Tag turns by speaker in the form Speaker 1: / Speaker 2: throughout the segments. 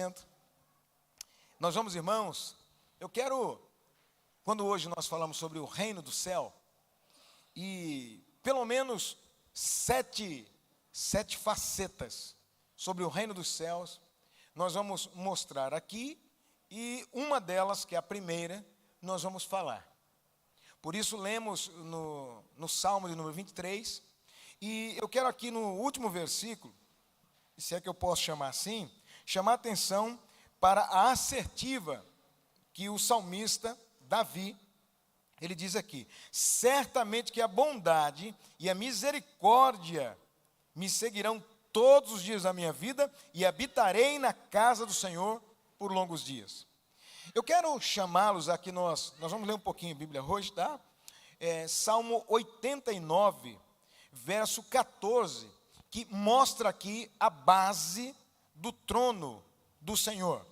Speaker 1: assento. Nós vamos, irmãos, eu quero, quando hoje nós falamos sobre o reino do céu, e pelo menos sete facetas sobre o reino dos céus, nós vamos mostrar aqui, e uma delas, que é a primeira, nós vamos falar. Por isso lemos no Salmo de número 23, e eu quero aqui no último versículo, se é que eu posso chamar assim, chamar a atenção para a assertiva que o salmista Davi, ele diz aqui: certamente que a bondade e a misericórdia me seguirão todos os dias da minha vida e habitarei na casa do Senhor por longos dias. Eu quero chamá-los aqui, nós vamos ler um pouquinho a Bíblia hoje, tá? Salmo 89, verso 14, que mostra aqui a base do trono do Senhor.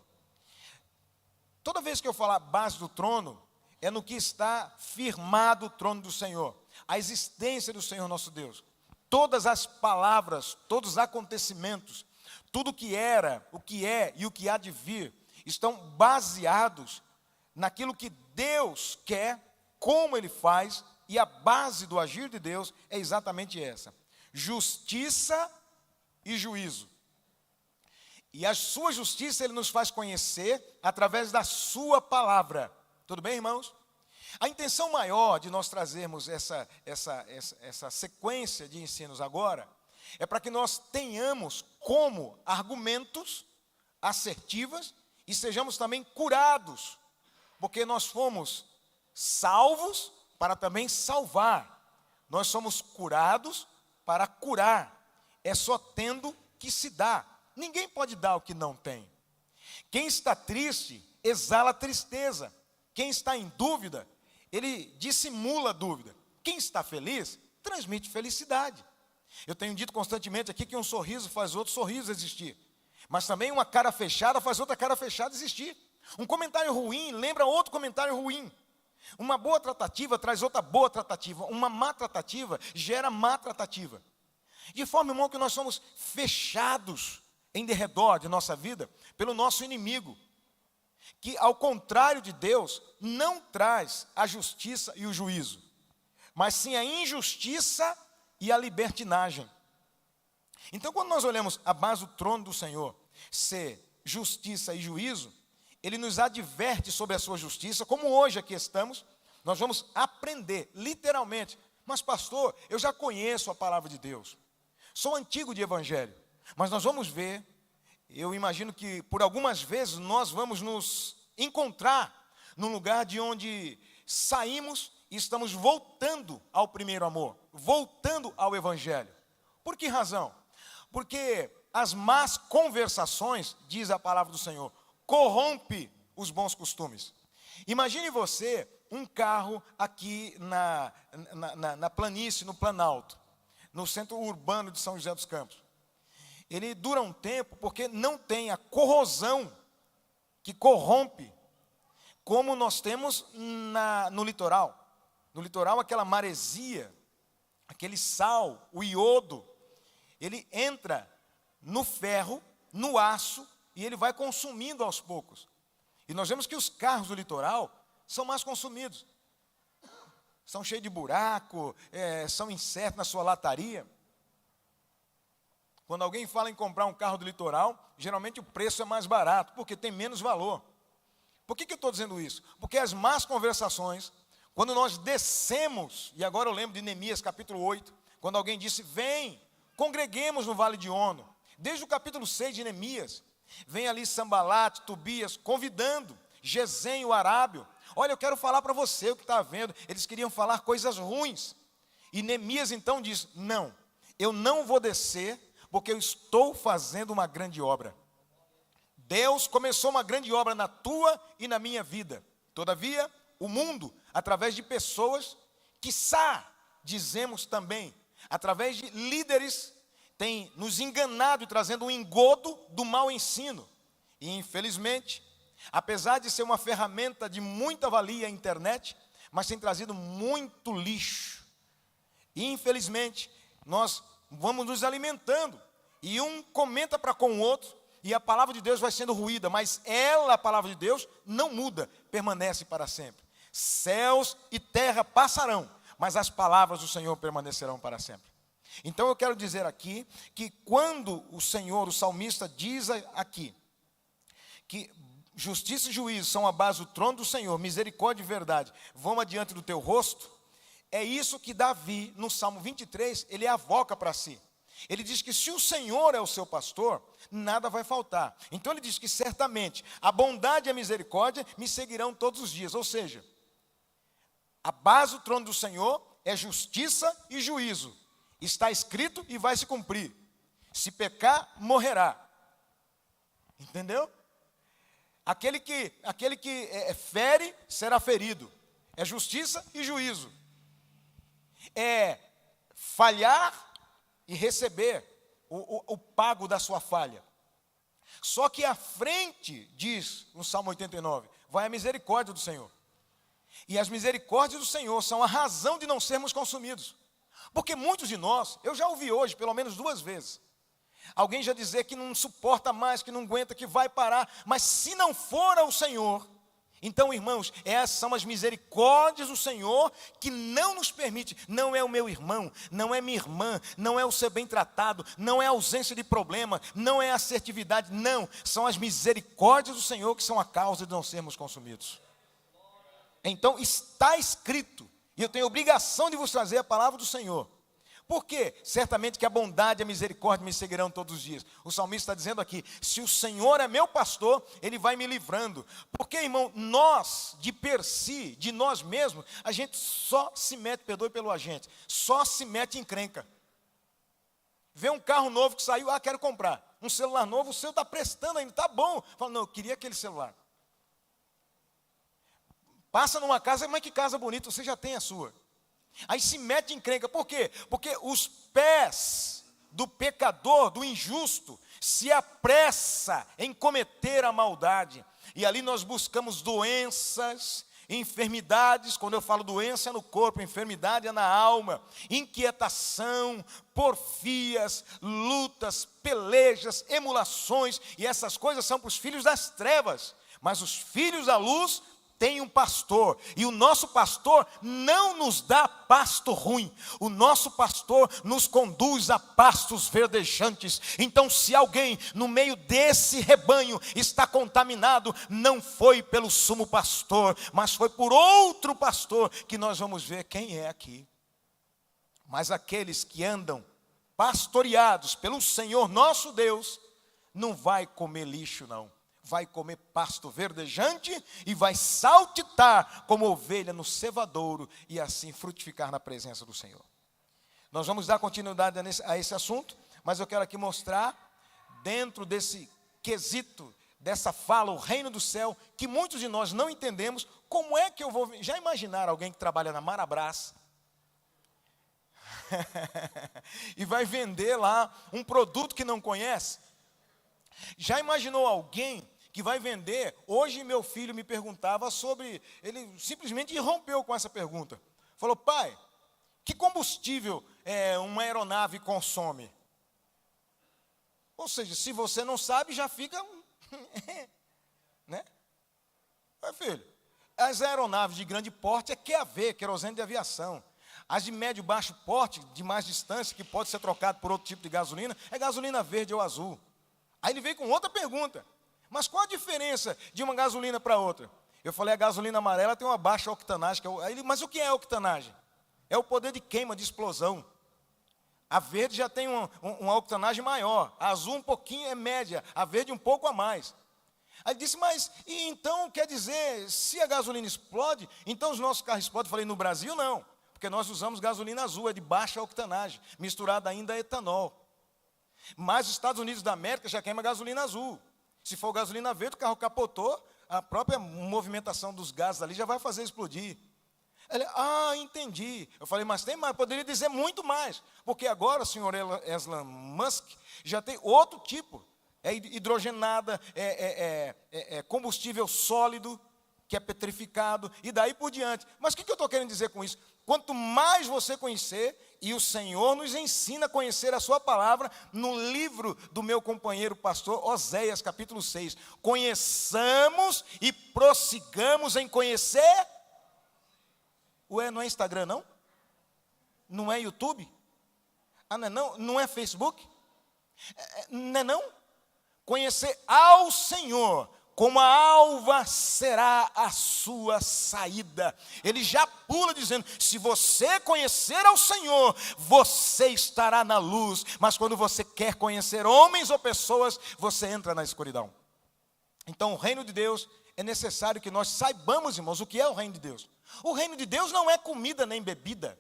Speaker 1: Toda vez que eu falar base do trono, é no que está firmado o trono do Senhor, a existência do Senhor nosso Deus. Todas as palavras, todos os acontecimentos, tudo o que era, o que é e o que há de vir, estão baseados naquilo que Deus quer, como Ele faz, e a base do agir de Deus é exatamente essa: justiça e juízo. E a sua justiça Ele nos faz conhecer através da sua palavra. Tudo bem, irmãos? A intenção maior de nós trazermos essa sequência de ensinos agora é para que nós tenhamos como argumentos assertivas e sejamos também curados, porque nós fomos salvos para também salvar. Nós somos curados para curar. É só tendo que se dá. Ninguém pode dar o que não tem. Quem está triste, exala tristeza. Quem está em dúvida, ele dissimula a dúvida. Quem está feliz, transmite felicidade. Eu tenho dito constantemente aqui que um sorriso faz outro sorriso existir. Mas também uma cara fechada faz outra cara fechada existir. Um comentário ruim lembra outro comentário ruim. Uma boa tratativa traz outra boa tratativa. Uma má tratativa gera má tratativa. De forma, irmão, que nós somos fechados em derredor de nossa vida pelo nosso inimigo, que ao contrário de Deus não traz a justiça e o juízo, mas sim a injustiça e a libertinagem. Então, quando nós olhamos a base do trono do Senhor ser justiça e juízo, Ele nos adverte sobre a sua justiça. Como hoje aqui estamos, nós vamos aprender literalmente: mas pastor, eu já conheço a palavra de Deus, sou antigo de evangelho. Mas nós vamos ver, eu imagino que por algumas vezes nós vamos nos encontrar num lugar de onde saímos e estamos voltando ao primeiro amor, voltando ao evangelho. Por que razão? Porque as más conversações, diz a palavra do Senhor, corrompe os bons costumes. Imagine você um carro aqui na planície, no Planalto, no centro urbano de São José dos Campos. Ele dura um tempo porque não tem a corrosão que corrompe, como nós temos no litoral. No litoral, aquela maresia, aquele sal, o iodo, ele entra no ferro, no aço, e ele vai consumindo aos poucos. E nós vemos que os carros do litoral são mais consumidos. São cheios de buraco, são incertos na sua lataria. Quando alguém fala em comprar um carro do litoral, geralmente o preço é mais barato, porque tem menos valor. Por que eu estou dizendo isso? Porque as más conversações, quando nós descemos, e agora eu lembro de Neemias capítulo 8, quando alguém disse: vem, congreguemos no Vale de Ono. Desde o capítulo 6 de Neemias, vem ali Sambalate, Tobias, convidando Gesem, o arábio. Olha, eu quero falar para você o que está vendo. Eles queriam falar coisas ruins. E Neemias então diz: não, eu não vou descer, porque eu estou fazendo uma grande obra. Deus começou uma grande obra na tua e na minha vida. Todavia, o mundo, através de pessoas, quiçá, dizemos também, através de líderes, tem nos enganado e trazendo um engodo do mau ensino. E, infelizmente, apesar de ser uma ferramenta de muita valia a internet, mas tem trazido muito lixo. E, infelizmente, nós vamos nos alimentando. E um comenta para com o outro, e a palavra de Deus vai sendo ruída, mas ela, a palavra de Deus, não muda, permanece para sempre. Céus e terra passarão, mas as palavras do Senhor permanecerão para sempre. Então eu quero dizer aqui, que quando o Senhor, o salmista diz aqui, que justiça e juízo são a base do trono do Senhor, misericórdia e verdade vão adiante do teu rosto, é isso que Davi, no Salmo 23, ele avoca para si. Ele diz que se o Senhor é o seu pastor, nada vai faltar. Então ele diz que certamente a bondade e a misericórdia me seguirão todos os dias. Ou seja, a base do trono do Senhor é justiça e juízo. Está escrito e vai se cumprir. Se pecar, morrerá. Entendeu? Aquele que fere, será ferido. É justiça e juízo. É falhar e receber o pago da sua falha. Só que à frente, diz no Salmo 89, vai a misericórdia do Senhor. E as misericórdias do Senhor são a razão de não sermos consumidos. Porque muitos de nós, eu já ouvi hoje, pelo menos 2 vezes, alguém já dizer que não suporta mais, que não aguenta, que vai parar, mas se não for ao Senhor, então, irmãos, essas são as misericórdias do Senhor que não nos permite, não é o meu irmão, não é minha irmã, não é o ser bem tratado, não é a ausência de problema, não é a assertividade, não, são as misericórdias do Senhor que são a causa de não sermos consumidos. Então, está escrito, e eu tenho obrigação de vos trazer a palavra do Senhor. Por quê? Certamente que a bondade e a misericórdia me seguirão todos os dias. O salmista está dizendo aqui, se o Senhor é meu pastor, Ele vai me livrando. Porque, irmão, nós, de per si, de nós mesmos, a gente só se mete, perdoe pelo agente, só se mete em encrenca. Vê um carro novo que saiu, quero comprar. Um celular novo, o seu está prestando ainda, está bom. Fala, não, eu queria aquele celular. Passa numa casa, mas que casa bonita, você já tem a sua. Aí se mete em encrenca, por quê? Porque os pés do pecador, do injusto, se apressa em cometer a maldade. E ali nós buscamos doenças, enfermidades, quando eu falo doença é no corpo, enfermidade é na alma, inquietação, porfias, lutas, pelejas, emulações, e essas coisas são para os filhos das trevas, mas os filhos da luz tem um pastor, e o nosso pastor não nos dá pasto ruim, o nosso pastor nos conduz a pastos verdejantes. Então, se alguém no meio desse rebanho está contaminado, não foi pelo sumo pastor, mas foi por outro pastor, que nós vamos ver quem é aqui. Mas aqueles que andam pastoreados pelo Senhor nosso Deus, não vai comer lixo não. Vai comer pasto verdejante e vai saltitar como ovelha no cevadouro e assim frutificar na presença do Senhor. Nós vamos dar continuidade a esse assunto, mas eu quero aqui mostrar, dentro desse quesito, dessa fala, o reino do céu, que muitos de nós não entendemos, como é que eu vou... Já imaginaram alguém que trabalha na Marabras e vai vender lá um produto que não conhece? Já imaginou alguém que vai vender? Hoje meu filho me perguntava sobre, ele simplesmente irrompeu com essa pergunta. Falou, pai, que combustível uma aeronave consome? Ou seja, se você não sabe, já fica, né? Mas filho, as aeronaves de grande porte é QAV, querosene de aviação. As de médio e baixo porte, de mais distância, que pode ser trocado por outro tipo de gasolina, é gasolina verde ou azul. Aí ele veio com outra pergunta, mas qual a diferença de uma gasolina para outra? Eu falei, a gasolina amarela tem uma baixa octanagem. Aí ele, mas o que é octanagem? É o poder de queima, de explosão. A verde já tem uma octanagem maior, a azul um pouquinho é média, a verde um pouco a mais. Aí ele disse, mas e então quer dizer, se a gasolina explode, então os nossos carros explodem? Eu falei, no Brasil não, porque nós usamos gasolina azul, é de baixa octanagem, misturada ainda a etanol. Mas os Estados Unidos da América já queima gasolina azul. Se for gasolina verde, o carro capotou, a própria movimentação dos gases ali já vai fazer explodir. Ele, entendi. Eu falei, mas tem mais, poderia dizer muito mais. Porque agora o senhor Elon Musk já tem outro tipo. É hidrogenada, combustível sólido, que é petrificado, e daí por diante. Mas o que eu estou querendo dizer com isso? Quanto mais você conhecer, e o Senhor nos ensina a conhecer a sua palavra, no livro do meu companheiro pastor Oséias, capítulo 6. Conheçamos e prossigamos em conhecer. Ué, não é Instagram, não? Não é YouTube? Ah, não é não? Não é Facebook? Não é não? Conhecer ao Senhor, como a alva será a sua saída. Ele já pula dizendo, se você conhecer ao Senhor, você estará na luz. Mas quando você quer conhecer homens ou pessoas, você entra na escuridão. Então o reino de Deus, é necessário que nós saibamos, irmãos, o que é o reino de Deus. O reino de Deus não é comida nem bebida.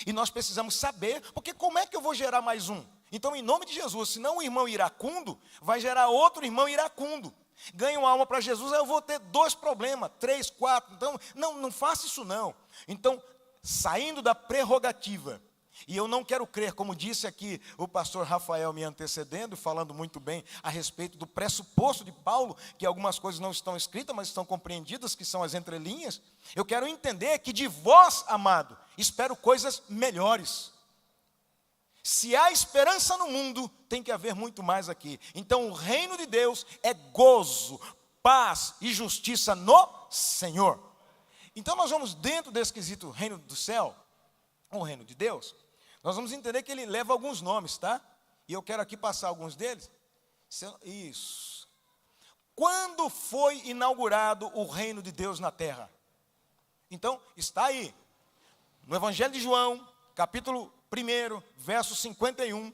Speaker 1: E nós precisamos saber, porque como é que eu vou gerar mais um? Então, em nome de Jesus, senão o irmão iracundo vai gerar outro irmão iracundo. Ganho uma alma para Jesus, aí eu vou ter 2 problemas, 3, 4. Então, não faça isso não. Então, saindo da prerrogativa, e eu não quero crer, como disse aqui o pastor Rafael me antecedendo, falando muito bem a respeito do pressuposto de Paulo, que algumas coisas não estão escritas, mas estão compreendidas, que são as entrelinhas. Eu quero entender que de vós, amado, espero coisas melhores. Se há esperança no mundo, tem que haver muito mais aqui. Então o reino de Deus é gozo, paz e justiça no Senhor. Então nós vamos dentro desse quesito reino do céu, o reino de Deus, nós vamos entender que ele leva alguns nomes, tá? E eu quero aqui passar alguns deles. Isso. Quando foi inaugurado o reino de Deus na terra? Então, está aí, no Evangelho de João, capítulo 1, verso 51,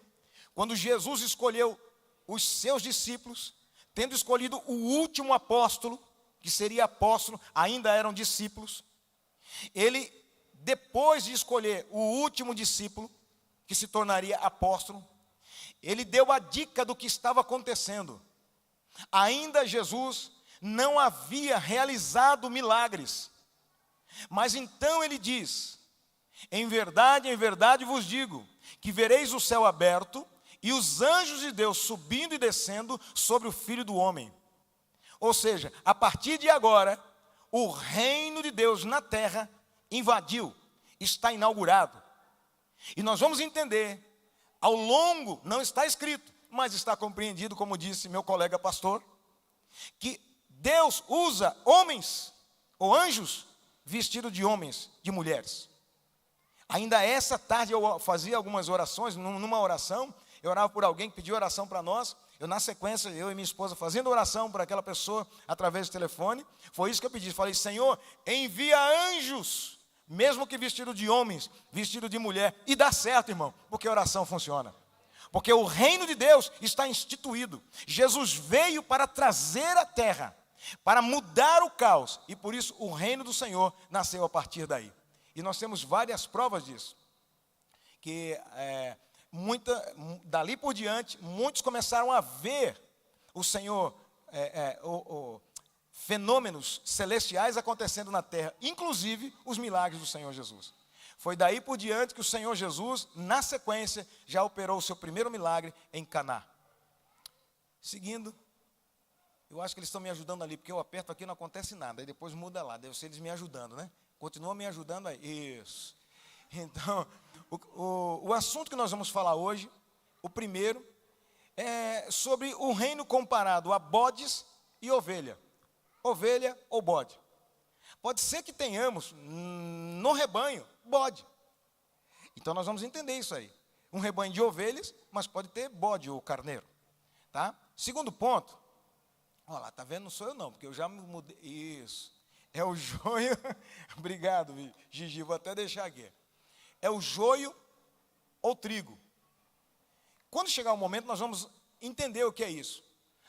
Speaker 1: quando Jesus escolheu os seus discípulos, tendo escolhido o último apóstolo, que seria apóstolo, ainda eram discípulos, ele, depois de escolher o último discípulo, que se tornaria apóstolo, ele deu a dica do que estava acontecendo. Ainda Jesus não havia realizado milagres, mas então ele diz, em verdade vos digo, que vereis o céu aberto, e os anjos de Deus subindo e descendo sobre o Filho do Homem. Ou seja, a partir de agora, o reino de Deus na terra invadiu, está inaugurado. E nós vamos entender, ao longo, não está escrito, mas está compreendido, como disse meu colega pastor, que Deus usa homens ou anjos vestidos de homens, de mulheres. Ainda essa tarde eu fazia algumas orações, numa oração, eu orava por alguém que pediu oração para nós, eu na sequência, eu e minha esposa fazendo oração por aquela pessoa através do telefone, foi isso que eu pedi, falei, Senhor, envia anjos, mesmo que vestido de homens, vestido de mulher, e dá certo, irmão, porque a oração funciona. Porque o reino de Deus está instituído. Jesus veio para trazer a terra, para mudar o caos, e por isso o reino do Senhor nasceu a partir daí. E nós temos várias provas disso, que dali por diante, muitos começaram a ver o Senhor, fenômenos celestiais acontecendo na terra, inclusive os milagres do Senhor Jesus. Foi daí por diante que o Senhor Jesus, na sequência, já operou o seu primeiro milagre em Caná. Seguindo, eu acho que eles estão me ajudando ali, porque eu aperto aqui e não acontece nada, aí depois muda lá, deve ser eles me ajudando, né? Continua me ajudando aí, isso. Então, o assunto que nós vamos falar hoje, o primeiro, é sobre o reino comparado a bodes e ovelha. Ovelha ou bode. Pode ser que tenhamos no rebanho bode. Então nós vamos entender isso aí. Um rebanho de ovelhas, mas pode ter bode ou carneiro. Tá? Segundo ponto. Olha lá, tá vendo? Não sou eu não, porque eu já me mudei. Isso. É o joio. Obrigado, Gigi. Vou até deixar aqui. É o joio ou trigo. Quando chegar o momento, nós vamos entender o que é isso.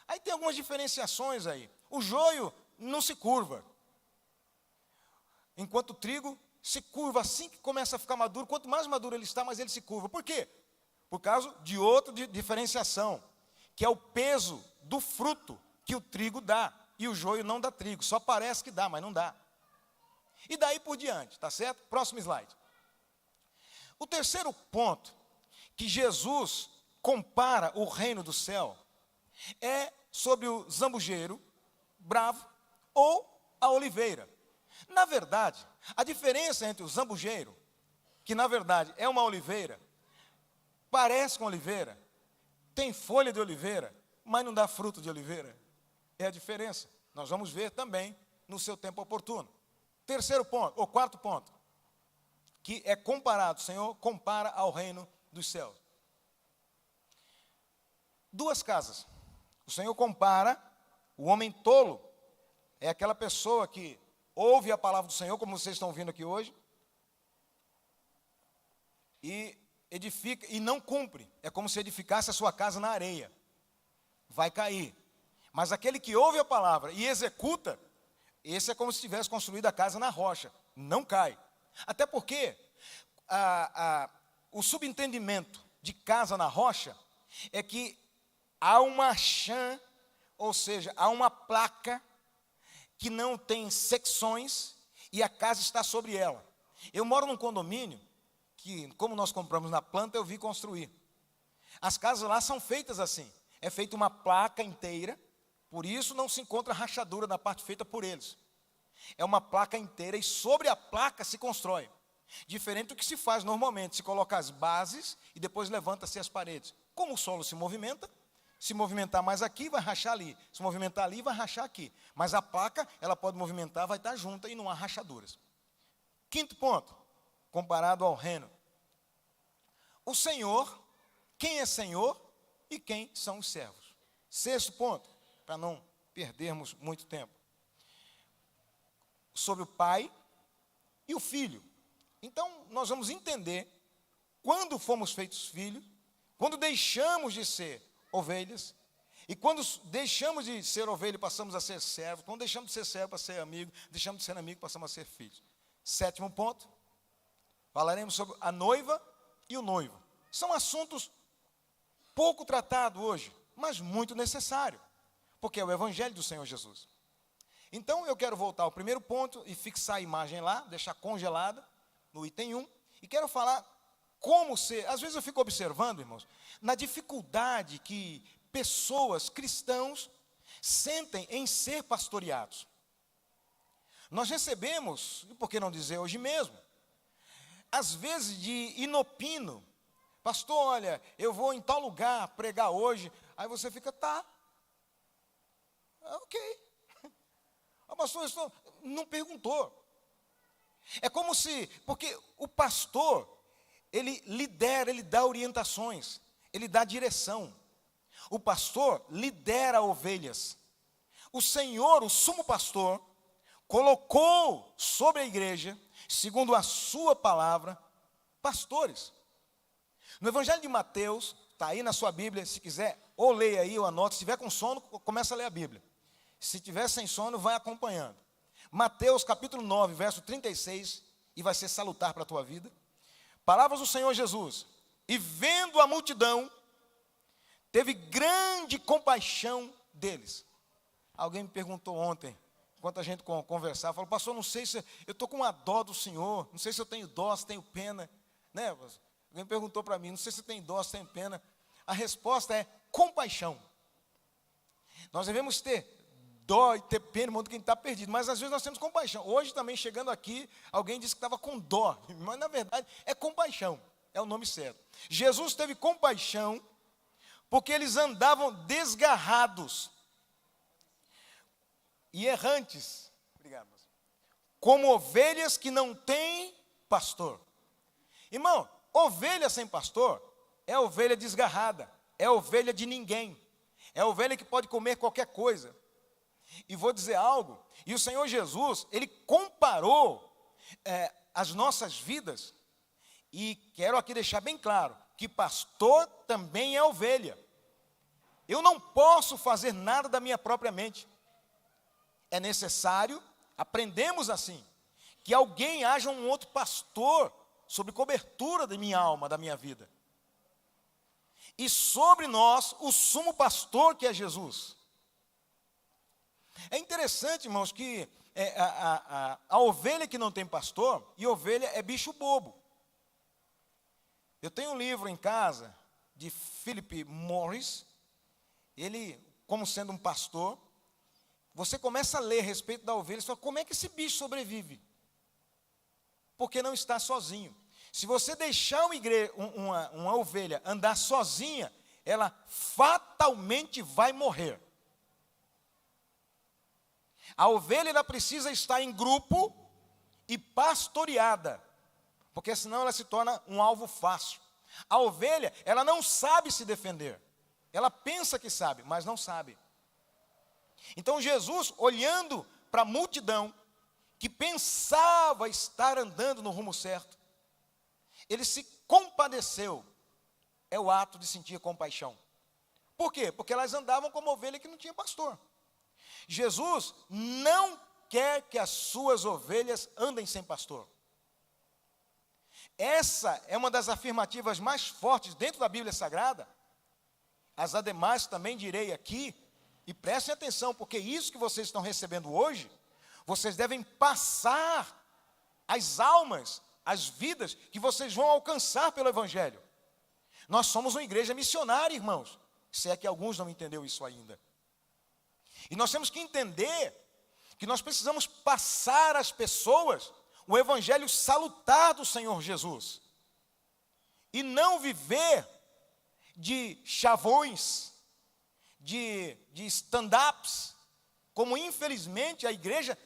Speaker 1: Aí tem algumas diferenciações aí. O joio não se curva. Enquanto o trigo se curva assim que começa a ficar maduro. Quanto mais maduro ele está, mais ele se curva. Por quê? Por causa de outra diferenciação, que é o peso do fruto que o trigo dá. E o joio não dá trigo. Só parece que dá, mas não dá. E daí por diante, tá certo? Próximo slide. O terceiro ponto que Jesus compara o reino do céu é sobre o zambujeiro bravo ou a oliveira. Na verdade, a diferença entre o zambujeiro, que na verdade é uma oliveira, parece com oliveira, tem folha de oliveira, mas não dá fruto de oliveira. É a diferença. Nós vamos ver também no seu tempo oportuno. Terceiro ponto, ou quarto ponto, que é comparado, o Senhor compara ao reino dos céus. Duas casas. O Senhor compara o homem tolo, é aquela pessoa que ouve a palavra do Senhor, como vocês estão ouvindo aqui hoje, e edifica e não cumpre. É como se edificasse a sua casa na areia. Vai cair. Mas aquele que ouve a palavra e executa, esse é como se tivesse construído a casa na rocha. Não cai. Até porque o subentendimento de casa na rocha é que há uma chã, ou seja, há uma placa que não tem secções e a casa está sobre ela. Eu moro num condomínio que, como nós compramos na planta, eu vi construir. As casas lá são feitas assim. É feita uma placa inteira, por isso não se encontra rachadura na parte feita por eles. É uma placa inteira e sobre a placa se constrói. Diferente do que se faz normalmente, se coloca as bases e depois levanta-se as paredes. Como o solo se movimentar mais aqui, vai rachar ali. Se movimentar ali, vai rachar aqui. Mas a placa, ela pode movimentar, vai estar junta e não há rachaduras. Quinto ponto, comparado ao reino. O Senhor, quem é Senhor e quem são os servos. Sexto ponto, para não perdermos muito tempo. Sobre o pai e o filho. Então, nós vamos entender quando fomos feitos filhos, quando deixamos de ser ovelhas, e quando deixamos de ser ovelha e passamos a ser servos, quando deixamos de ser servo para ser amigo, deixamos de ser amigo e passamos a ser filhos. Sétimo ponto, falaremos sobre a noiva e o noivo. São assuntos pouco tratados hoje, mas muito necessário, porque é o evangelho do Senhor Jesus. Então, eu quero voltar ao primeiro ponto e fixar a imagem lá, deixar congelada no item 1, e quero falar como ser. Às vezes eu fico observando, irmãos, na dificuldade que pessoas, cristãos, sentem em ser pastoreados. Nós recebemos, e por que não dizer hoje mesmo, às vezes de inopino, pastor, olha, eu vou em tal lugar pregar hoje, aí você fica, tá, ok. O pastor não perguntou. É como se, porque o pastor, ele lidera, ele dá orientações, ele dá direção. O pastor lidera ovelhas. O Senhor, o sumo pastor, colocou sobre a igreja, segundo a sua palavra, pastores. No Evangelho de Mateus, está aí na sua Bíblia, se quiser, ou leia aí, ou anota. Se tiver com sono, começa a ler a Bíblia. Se tiver sem sono, vai acompanhando. Mateus capítulo 9, verso 36, e vai ser salutar para a tua vida. Palavras do Senhor Jesus. E vendo a multidão, teve grande compaixão deles. Alguém me perguntou ontem, enquanto a gente conversava, falou, pastor, não sei se, eu estou com uma dó do Senhor, não sei se eu tenho dó, se tenho pena, né? Alguém perguntou para mim, não sei se eu tenho dó, se tenho pena. A resposta é compaixão. Nós devemos ter dó e ter pena, irmão, de quem está perdido, mas às vezes nós temos compaixão. Hoje também, chegando aqui, alguém disse que estava com dó, mas na verdade é compaixão, é o nome certo. Jesus teve compaixão, porque eles andavam desgarrados e errantes, obrigado, como ovelhas que não têm pastor. Irmão, ovelha sem pastor é ovelha desgarrada, é ovelha de ninguém, é ovelha que pode comer qualquer coisa. E vou dizer algo, e o Senhor Jesus, Ele comparou as nossas vidas, e quero aqui deixar bem claro, que pastor também é ovelha. Eu não posso fazer nada da minha própria mente. É necessário, aprendemos assim, que alguém haja um outro pastor sobre cobertura da minha alma, da minha vida. E sobre nós, o sumo pastor que é Jesus. É interessante, irmãos, que a ovelha que não tem pastor, e ovelha é bicho bobo. Eu tenho um livro em casa, de Philip Morris, ele, como sendo um pastor, você começa a ler a respeito da ovelha e fala, como é que esse bicho sobrevive? Porque não está sozinho. Se você deixar uma ovelha andar sozinha, ela fatalmente vai morrer. A ovelha ela precisa estar em grupo e pastoreada, porque senão ela se torna um alvo fácil. A ovelha, ela não sabe se defender. Ela pensa que sabe, mas não sabe. Então Jesus, olhando para a multidão, que pensava estar andando no rumo certo, ele se compadeceu. É o ato de sentir compaixão. Por quê? Porque elas andavam como ovelha que não tinha pastor. Jesus não quer que as suas ovelhas andem sem pastor. Essa é uma das afirmativas mais fortes dentro da Bíblia Sagrada. As ademais também direi aqui, e prestem atenção, porque isso que vocês estão recebendo hoje, vocês devem passar as almas, as vidas que vocês vão alcançar pelo Evangelho. Nós somos uma igreja missionária, irmãos, se é que alguns não entenderam isso ainda. E nós temos que entender que nós precisamos passar às pessoas o Evangelho salutar do Senhor Jesus. E não viver de chavões, de stand-ups, como infelizmente a igreja,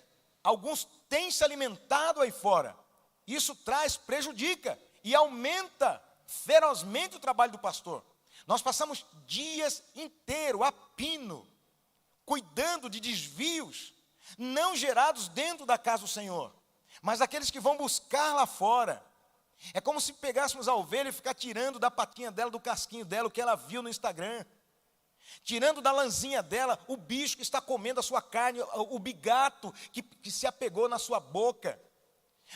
Speaker 1: alguns têm se alimentado aí fora. Isso prejudica e aumenta ferozmente o trabalho do pastor. Nós passamos dias inteiros a pino, cuidando de desvios, não gerados dentro da casa do Senhor, mas aqueles que vão buscar lá fora. É como se pegássemos a ovelha e ficar tirando da patinha dela, do casquinho dela, o que ela viu no Instagram. Tirando da lãzinha dela o bicho que está comendo a sua carne, o bigato que se apegou na sua boca.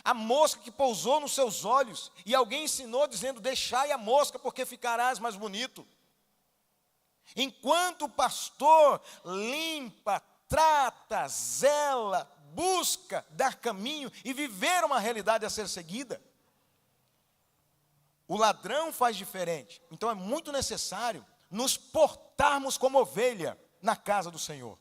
Speaker 1: A mosca que pousou nos seus olhos, e alguém ensinou dizendo, deixai a mosca porque ficarás mais bonito. Enquanto o pastor limpa, trata, zela, busca dar caminho e viver uma realidade a ser seguida, o ladrão faz diferente. Então é muito necessário nos portarmos como ovelha na casa do Senhor.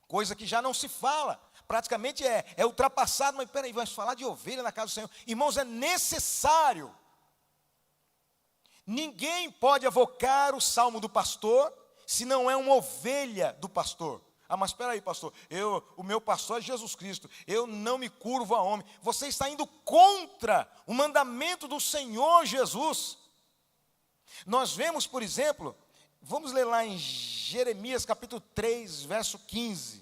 Speaker 1: Coisa que já não se fala. Praticamente é ultrapassado, mas peraí, vamos falar de ovelha na casa do Senhor. Irmãos, é necessário. Ninguém pode avocar o salmo do pastor, se não é uma ovelha do pastor. Ah, mas espera aí, pastor, o meu pastor é Jesus Cristo, eu não me curvo a homem. Você está indo contra o mandamento do Senhor Jesus. Nós vemos, por exemplo, vamos ler lá em Jeremias capítulo 3, verso 15.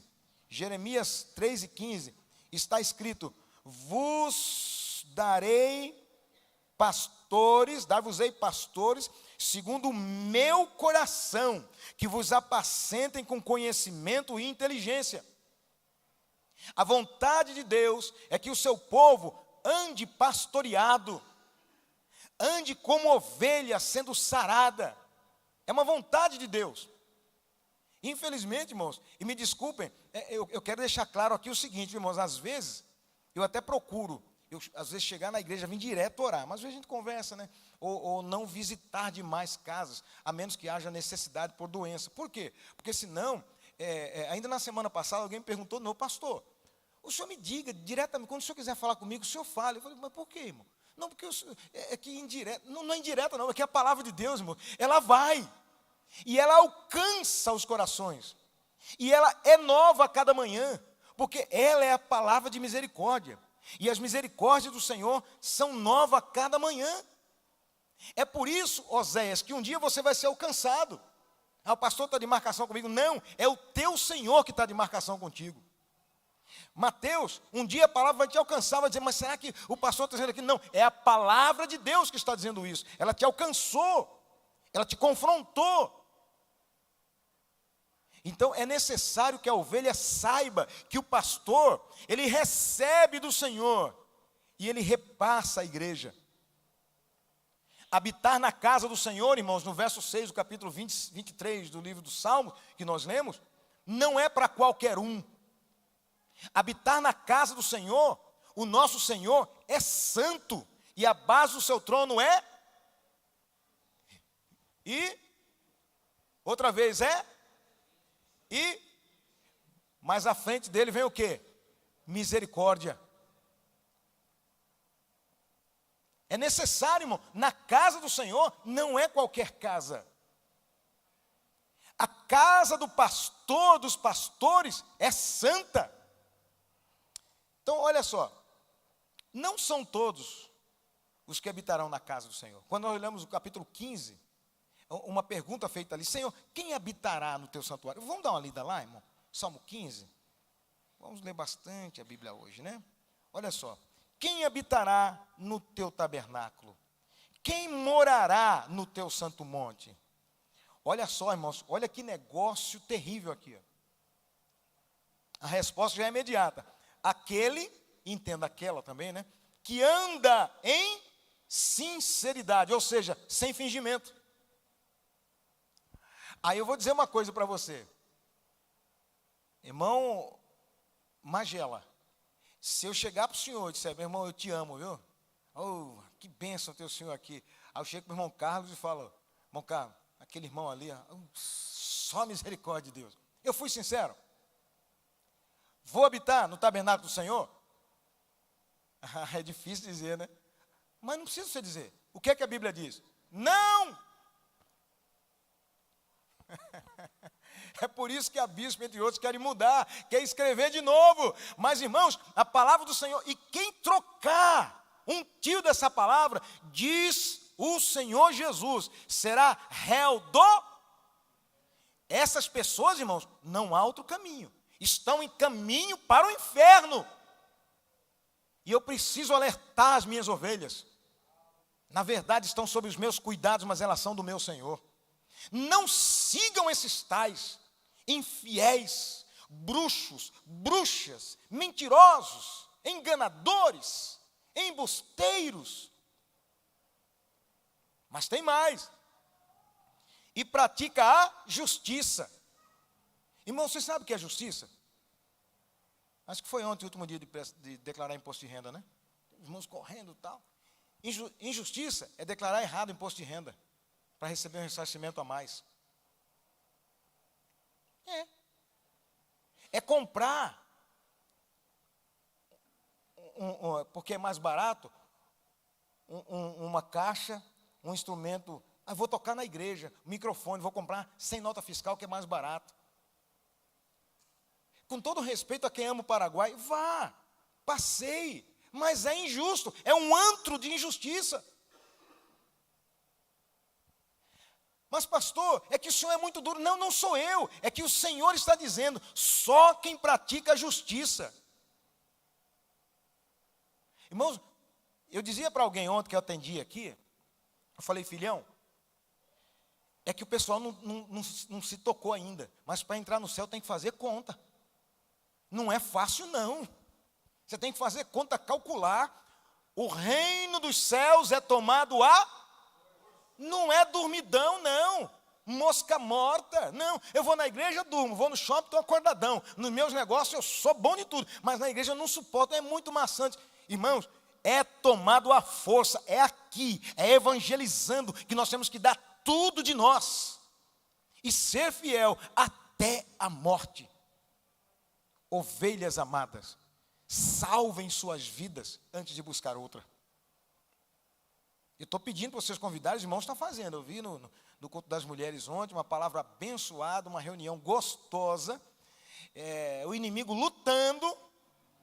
Speaker 1: Jeremias 3 e 15, está escrito, vos darei pastores, dar-vos-ei pastores, segundo o meu coração, que vos apacentem com conhecimento e inteligência. A vontade de Deus é que o seu povo ande pastoreado, ande como ovelha sendo sarada. É uma vontade de Deus. Infelizmente, irmãos, e me desculpem, eu quero deixar claro aqui o seguinte, irmãos, às vezes, eu até procuro, às vezes chegar na igreja, vim direto orar, mas às vezes a gente conversa, né? Ou não visitar demais casas, a menos que haja necessidade por doença. Por quê? Porque senão, ainda na semana passada, alguém me perguntou, não, pastor, o senhor me diga diretamente, quando o senhor quiser falar comigo, o senhor fala. Eu falei, mas por quê, irmão? Não, porque é que indireta, não é indireta não, é que a palavra de Deus, irmão, ela vai. E ela alcança os corações. E ela é nova a cada manhã, porque ela é a palavra de misericórdia. E as misericórdias do Senhor são novas a cada manhã. É por isso, Oséias, que um dia você vai ser alcançado. Ah, o pastor está de marcação comigo. Não, é o teu Senhor que está de marcação contigo. Mateus, um dia a palavra vai te alcançar, vai dizer, mas será que o pastor está dizendo aqui? Não, é a palavra de Deus que está dizendo isso. Ela te alcançou, ela te confrontou. Então é necessário que a ovelha saiba que o pastor, ele recebe do Senhor e ele repassa à igreja. Habitar na casa do Senhor, irmãos, no verso 6 do capítulo 23 do livro do Salmo, que nós lemos, não é para qualquer um. Habitar na casa do Senhor, o nosso Senhor é santo, e a base do seu trono outra vez mas à frente dele vem o quê? Misericórdia. É necessário, irmão, na casa do Senhor não é qualquer casa. A casa do pastor, dos pastores, é santa. Então, olha só, não são todos os que habitarão na casa do Senhor. Quando nós olhamos o capítulo 15, uma pergunta feita ali: Senhor, quem habitará no teu santuário? Vamos dar uma lida lá, irmão? Salmo 15. Vamos ler bastante a Bíblia hoje, né? Olha só. Quem habitará no teu tabernáculo? Quem morará no teu santo monte? Olha só, irmãos, olha que negócio terrível aqui. A resposta já é imediata. Aquele, entenda aquela também, né? Que anda em sinceridade, ou seja, sem fingimento. Aí eu vou dizer uma coisa para você. Irmão Magela, se eu chegar para o senhor e disser: meu irmão, eu te amo, viu? Oh, que bênção ter o senhor aqui. Aí eu chego para o irmão Carlos e falo: irmão Carlos, aquele irmão ali, só misericórdia de Deus. Eu fui sincero. Vou habitar no tabernáculo do Senhor? É difícil dizer, né? Mas não precisa você dizer. O que é que a Bíblia diz? Não! É por isso que a bispo, entre outros, querem mudar, quer escrever de novo. Mas, irmãos, a palavra do Senhor, e quem trocar um tio dessa palavra, diz o Senhor Jesus, será réu do... Essas pessoas, irmãos, não há outro caminho. Estão em caminho para o inferno. E eu preciso alertar as minhas ovelhas. Na verdade, estão sob os meus cuidados, mas elas são do meu Senhor. Não sigam esses tais infiéis, bruxos, bruxas, mentirosos, enganadores, embusteiros. Mas tem mais. E pratica a justiça. Irmão, você sabe o que é justiça? Acho que foi ontem o último dia de declarar imposto de renda, né? Os irmãos correndo e tal. Injustiça é declarar errado o imposto de renda, para receber um ressarcimento a mais. É comprar, porque é mais barato, uma caixa, um instrumento. Vou tocar na igreja, microfone, vou comprar sem nota fiscal, que é mais barato. Com todo respeito a quem ama o Paraguai, vá, passeie, mas é injusto, é um antro de injustiça. Mas pastor, é que o senhor é muito duro. Não, não sou eu, é que o Senhor está dizendo: só quem pratica a justiça. Irmãos, eu dizia para alguém ontem que eu atendi aqui, eu falei: filhão, é que o pessoal não se tocou ainda, mas para entrar no céu tem que fazer conta. Não é fácil não. Você tem que fazer conta, calcular. O reino dos céus é tomado a... Não é dormidão, não. Mosca morta, não. Eu vou na igreja, durmo. Vou no shopping, estou acordadão. Nos meus negócios eu sou bom de tudo, mas na igreja eu não suporto, é muito maçante. Irmãos, é tomado à força, é aqui, é evangelizando, que nós temos que dar tudo de nós. E ser fiel até a morte. Ovelhas amadas, salvem suas vidas antes de buscar outra. Eu estou pedindo para vocês convidarem, os irmãos estão fazendo. Eu vi no culto das mulheres ontem, uma palavra abençoada, uma reunião gostosa. O inimigo lutando,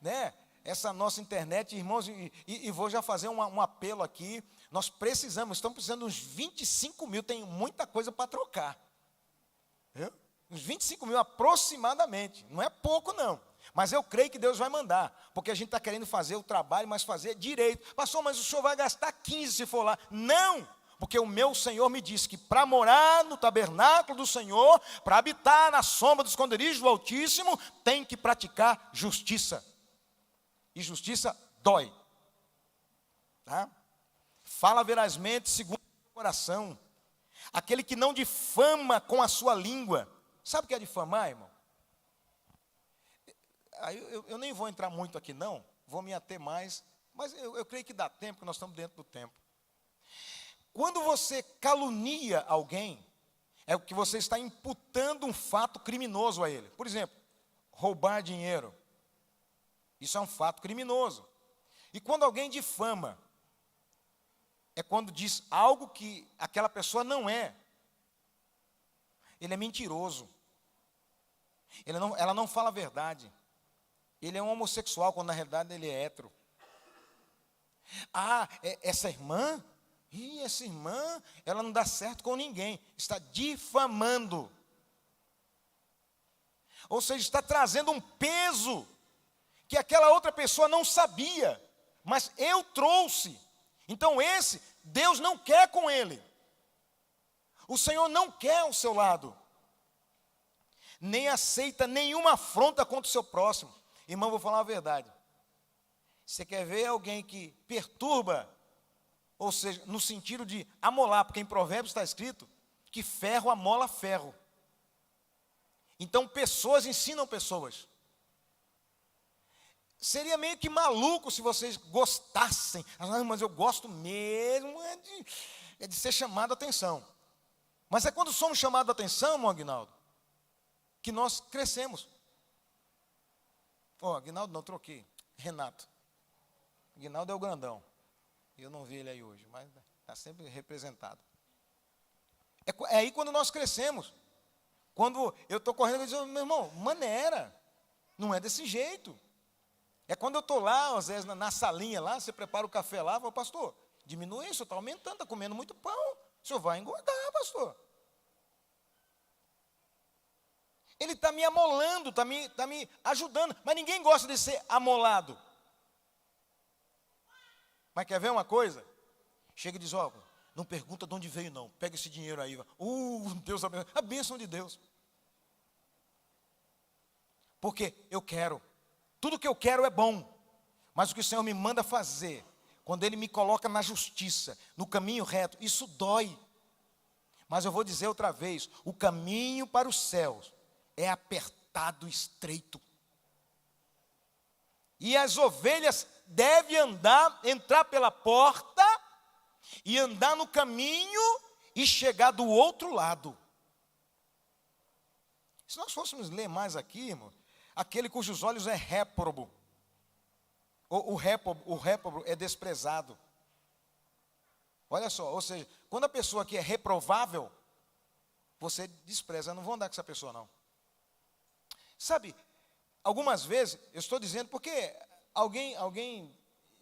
Speaker 1: né? Essa nossa internet, irmãos, e vou já fazer um apelo aqui. Nós estamos precisando de uns 25 mil, tem muita coisa para trocar. Viu? Uns 25 mil aproximadamente, não é pouco não. Mas eu creio que Deus vai mandar, porque a gente está querendo fazer o trabalho, mas fazer direito. Pastor, mas o senhor vai gastar 15 se for lá. Não, porque o meu Senhor me disse que para morar no tabernáculo do Senhor, para habitar na sombra do esconderijo do Altíssimo, tem que praticar justiça. E justiça dói. Tá? Fala verazmente segundo o coração. Aquele que não difama com a sua língua. Sabe o que é difamar, irmão? Eu nem vou entrar muito aqui não, vou me ater mais, mas eu creio que dá tempo, que nós estamos dentro do tempo. Quando você calunia alguém, é que você está imputando um fato criminoso a ele. Por exemplo, roubar dinheiro. Isso é um fato criminoso. E quando alguém difama, é quando diz algo que aquela pessoa não é. Ele é mentiroso. Ela não fala a verdade. Ele é um homossexual, quando na realidade ele é hétero. Essa irmã, ela não dá certo com ninguém. Está difamando. Ou seja, está trazendo um peso que aquela outra pessoa não sabia, mas eu trouxe. Então Deus não quer com ele. O Senhor não quer ao seu lado. Nem aceita nenhuma afronta contra o seu próximo. Irmão, vou falar a verdade. Você quer ver alguém que perturba, ou seja, no sentido de amolar, porque em Provérbios está escrito que ferro amola ferro. Então pessoas ensinam pessoas. Seria meio que maluco se vocês gostassem. Mas eu gosto mesmo de ser chamado a atenção. Mas é quando somos chamados a atenção, irmão Aguinaldo, que nós crescemos. Aguinaldo não, troquei. Renato. Aguinaldo é o grandão. Eu não vi ele aí hoje, mas está sempre representado. É aí quando nós crescemos. Quando eu estou correndo, eu digo, meu irmão, maneira. Não é desse jeito. É quando eu estou lá, às vezes, na salinha lá, você prepara o café lá, fala, pastor, diminui isso, está aumentando, está comendo muito pão. O senhor vai engordar, pastor. Ele está me amolando, está me ajudando. Mas ninguém gosta de ser amolado. Mas quer ver uma coisa? Chega e diz, não pergunta de onde veio não. Pega esse dinheiro aí. Deus abençoe. A bênção de Deus. Porque eu quero. Tudo que eu quero é bom. Mas o que o Senhor me manda fazer, quando Ele me coloca na justiça, no caminho reto, isso dói. Mas eu vou dizer outra vez, o caminho para os céus é apertado, estreito. E as ovelhas devem entrar pela porta e andar no caminho e chegar do outro lado. Se nós fôssemos ler mais aqui, irmão, aquele cujos olhos é réprobo, o réprobo é desprezado. Olha só, ou seja, quando a pessoa aqui é reprovável, você despreza, não vou andar com essa pessoa não. Sabe, algumas vezes, eu estou dizendo porque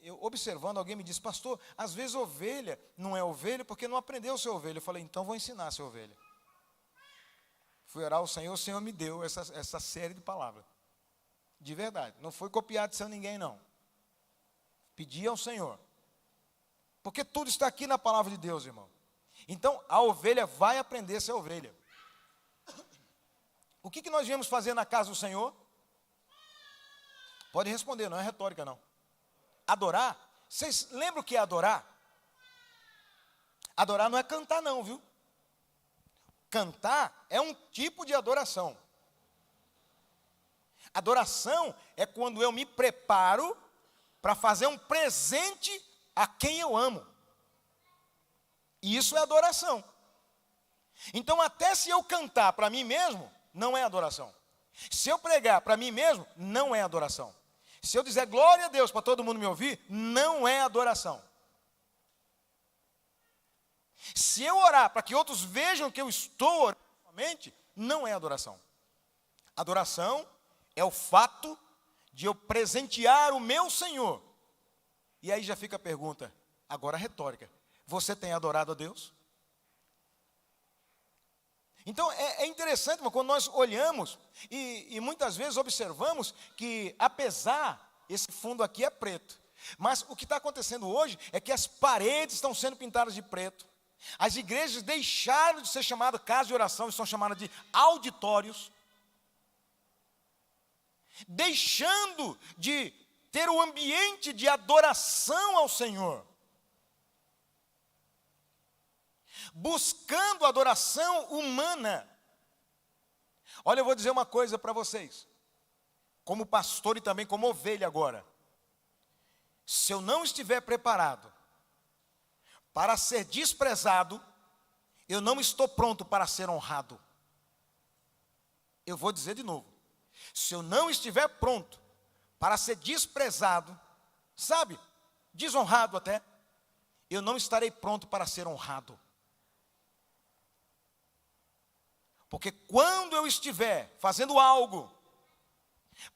Speaker 1: eu observando, alguém me disse, pastor, às vezes ovelha não é ovelha porque não aprendeu a ser ovelha. Eu falei, então vou ensinar a ser ovelha. Fui orar ao Senhor, o Senhor me deu essa série de palavras. De verdade, não foi copiado de São ninguém não. Pedi ao Senhor. Porque tudo está aqui na palavra de Deus, irmão. Então, a ovelha vai aprender a ser ovelha. O que nós viemos fazer na casa do Senhor? Pode responder, não é retórica não. Adorar? Vocês lembram o que é adorar? Adorar não é cantar não, viu? Cantar é um tipo de adoração. Adoração é quando eu me preparo para fazer um presente a quem eu amo. E isso é adoração. Então, até se eu cantar para mim mesmo, não é adoração. Se eu pregar para mim mesmo, não é adoração. Se eu dizer glória a Deus para todo mundo me ouvir, não é adoração. Se eu orar para que outros vejam que eu estou orando somente, não é adoração. Adoração é o fato de eu presentear o meu Senhor. E aí já fica a pergunta, agora retórica. Você tem adorado a Deus? Então é interessante, mas quando nós olhamos e muitas vezes observamos que apesar, esse fundo aqui é preto, mas o que está acontecendo hoje é que as paredes estão sendo pintadas de preto. As igrejas deixaram de ser chamadas casa de oração, estão chamadas de auditórios. Deixando de ter o ambiente de adoração ao Senhor. Buscando adoração humana. Olha, eu vou dizer uma coisa para vocês. Como pastor e também como ovelha agora. Se eu não estiver preparado para ser desprezado, eu não estou pronto para ser honrado. Eu vou dizer de novo. Se eu não estiver pronto para ser desprezado, sabe, desonrado até, eu não estarei pronto para ser honrado. Porque quando eu estiver fazendo algo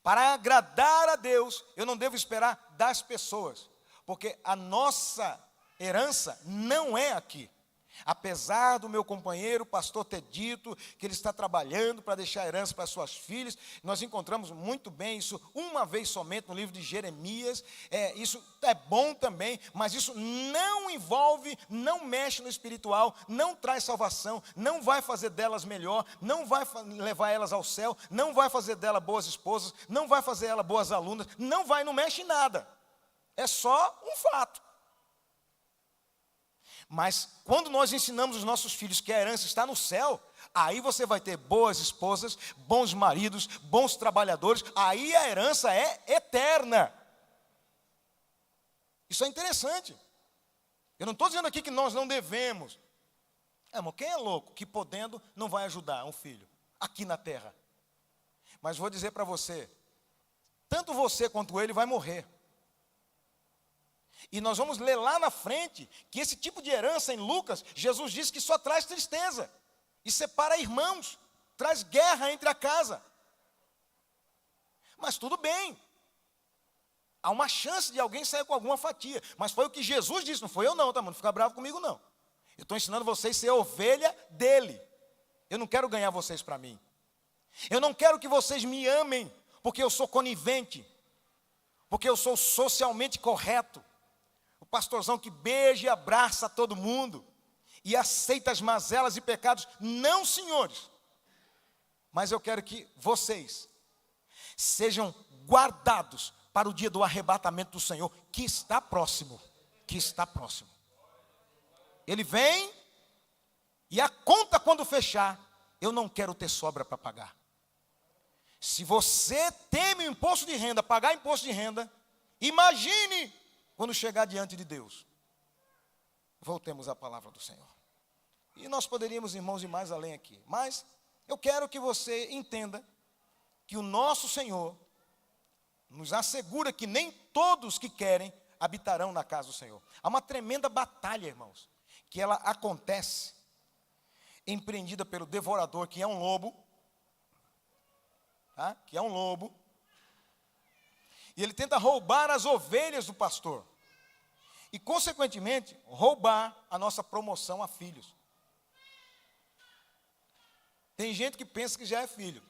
Speaker 1: para agradar a Deus, eu não devo esperar das pessoas, porque a nossa herança não é aqui. Apesar do meu companheiro, pastor, ter dito que ele está trabalhando para deixar herança para suas filhas, nós encontramos muito bem isso uma vez somente no livro de Jeremias. Isso é bom também, mas isso não envolve, não mexe no espiritual, não traz salvação, não vai fazer delas melhor, não vai levar elas ao céu, não vai fazer delas boas esposas, não vai fazer elas boas alunas, não mexe em nada. É só um fato. Mas quando nós ensinamos os nossos filhos que a herança está no céu, aí você vai ter boas esposas, bons maridos, bons trabalhadores, aí a herança é eterna. Isso é interessante. Eu não estou dizendo aqui que nós não devemos. Irmão, quem é louco que podendo não vai ajudar um filho aqui na terra? Mas vou dizer para você, tanto você quanto ele vai morrer. E nós vamos ler lá na frente que esse tipo de herança em Lucas, Jesus diz que só traz tristeza e separa irmãos, traz guerra entre a casa. Mas tudo bem, há uma chance de alguém sair com alguma fatia, mas foi o que Jesus disse, não foi eu não, tá, mano? Não fica bravo comigo não. Eu estou ensinando vocês a ser ovelha dele. Eu não quero ganhar vocês para mim. Eu não quero que vocês me amem porque eu sou conivente, porque eu sou socialmente correto. O pastorzão que beija e abraça todo mundo e aceita as mazelas e pecados. Não, senhores. Mas eu quero que vocês sejam guardados para o dia do arrebatamento do Senhor, que está próximo. Que está próximo. Ele vem e a conta quando fechar, eu não quero ter sobra para pagar. Se você teme o imposto de renda, pagar imposto de renda, imagine quando chegar diante de Deus. Voltemos à palavra do Senhor. E nós poderíamos, irmãos, ir mais além aqui. Mas eu quero que você entenda que o nosso Senhor nos assegura que nem todos que querem habitarão na casa do Senhor. Há uma tremenda batalha, irmãos, que ela acontece, empreendida pelo devorador, que é um lobo, tá? Que é um lobo. E ele tenta roubar as ovelhas do pastor. E, consequentemente, roubar a nossa promoção a filhos. Tem gente que pensa que já é filho.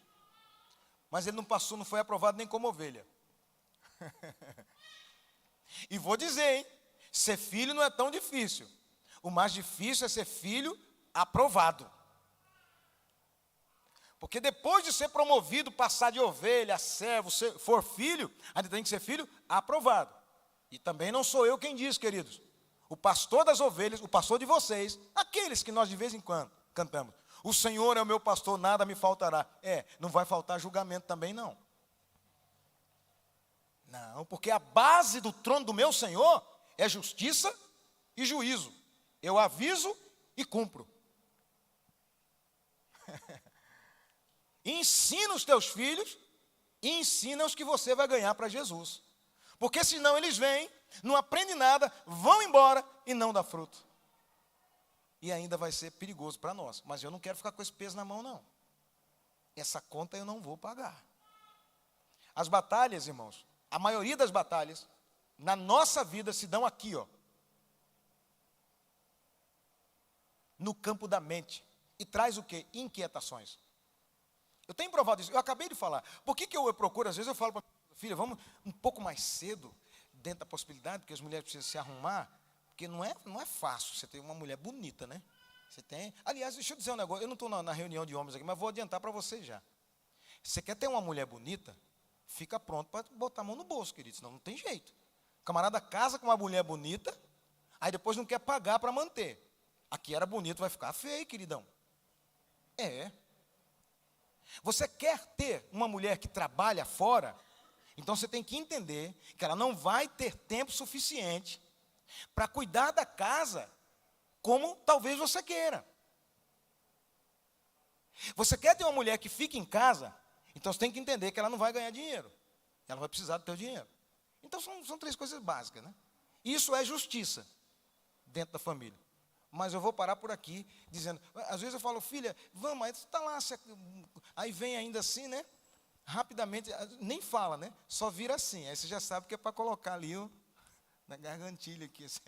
Speaker 1: Mas ele não passou, não foi aprovado nem como ovelha. E vou dizer, hein? Ser filho não é tão difícil. O mais difícil é ser filho aprovado. Porque depois de ser promovido, passar de ovelha a servo, for filho, ainda tem que ser filho aprovado. E também não sou eu quem diz, queridos. O pastor das ovelhas, o pastor de vocês, aqueles que nós de vez em quando cantamos. O Senhor é o meu pastor, nada me faltará. Não vai faltar julgamento também não. Não, porque a base do trono do meu Senhor é justiça e juízo. Eu aviso e cumpro. Ensina os teus filhos e ensina-os que você vai ganhar para Jesus. Porque senão eles vêm, não aprendem nada, vão embora e não dá fruto. E ainda vai ser perigoso para nós. Mas eu não quero ficar com esse peso na mão, não. Essa conta eu não vou pagar. As batalhas, irmãos, a maioria das batalhas, na nossa vida, se dão aqui, ó. No campo da mente. E traz o quê? Inquietações. Eu tenho provado isso, eu acabei de falar. Por que eu procuro, às vezes eu falo para minha filha, vamos um pouco mais cedo, dentro da possibilidade, porque as mulheres precisam se arrumar, porque não é fácil você ter uma mulher bonita, né? Você tem. Aliás, deixa eu dizer um negócio, eu não estou na reunião de homens aqui, mas vou adiantar para você já. Você quer ter uma mulher bonita, fica pronto para botar a mão no bolso, querido, senão não tem jeito. O camarada casa com uma mulher bonita, aí depois não quer pagar para manter. Aqui era bonito, vai ficar feio, queridão. Você quer ter uma mulher que trabalha fora? Então você tem que entender que ela não vai ter tempo suficiente para cuidar da casa como talvez você queira. Você quer ter uma mulher que fique em casa? Então você tem que entender que ela não vai ganhar dinheiro. Ela vai precisar do teu dinheiro. Então são três coisas básicas, né? Isso é justiça dentro da família. Mas eu vou parar por aqui, dizendo, às vezes eu falo, filha, vamos, aí você está lá, aí vem ainda assim, né? Rapidamente, nem fala, né? Só vira assim, aí você já sabe que é para colocar ali, na gargantilha aqui, assim,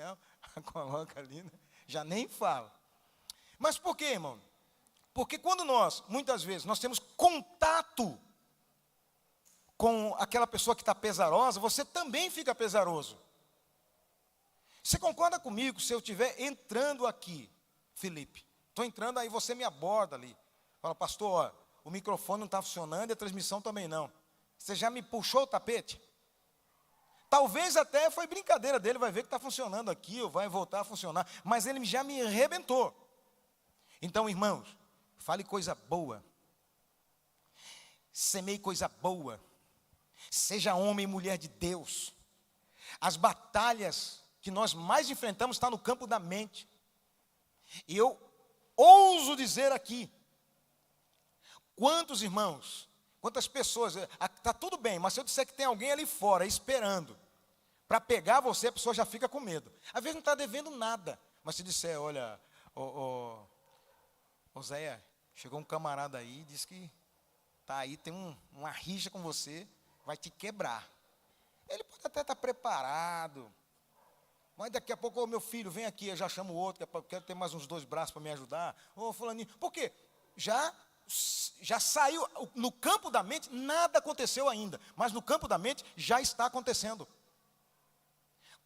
Speaker 1: coloca ali, né? Já nem fala. Mas por quê, irmão? Porque quando muitas vezes, nós temos contato com aquela pessoa que está pesarosa, você também fica pesaroso. Você concorda comigo se eu estiver entrando aqui, Felipe? Estou entrando, aí você me aborda ali. Fala, pastor, ó, o microfone não está funcionando e a transmissão também não. Você já me puxou o tapete? Talvez até foi brincadeira dele, vai ver que está funcionando aqui, ou vai voltar a funcionar. Mas ele já me arrebentou. Então, irmãos, fale coisa boa. Semeie coisa boa. Seja homem e mulher de Deus. As batalhas que nós mais enfrentamos está no campo da mente. E eu ouso dizer aqui, quantos irmãos, quantas pessoas, está tudo bem, mas se eu disser que tem alguém ali fora esperando para pegar você, a pessoa já fica com medo. Às vezes não está devendo nada, mas se disser, olha, Zé, chegou um camarada aí, disse que está aí, tem uma rixa com você, vai te quebrar. Ele pode até estar preparado, mas daqui a pouco, meu filho, vem aqui, eu já chamo o outro, que eu quero ter mais uns 2 braços para me ajudar. Fulaninho, por quê? Já saiu, no campo da mente, nada aconteceu ainda, mas no campo da mente já está acontecendo.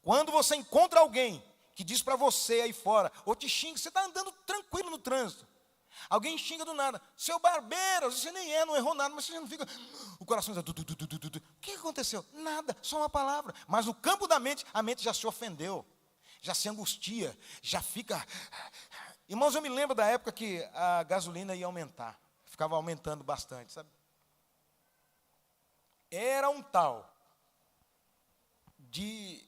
Speaker 1: Quando você encontra alguém que diz para você aí fora, ou te xinga, você está andando tranquilo no trânsito, alguém xinga do nada, seu barbeiro, você nem não errou nada, mas você já não fica, o coração diz, o que aconteceu? Nada, só uma palavra. Mas no campo da mente, a mente já se ofendeu, já se angustia, já fica. Irmãos, eu me lembro da época que a gasolina ia aumentar, ficava aumentando bastante, sabe? Era um tal de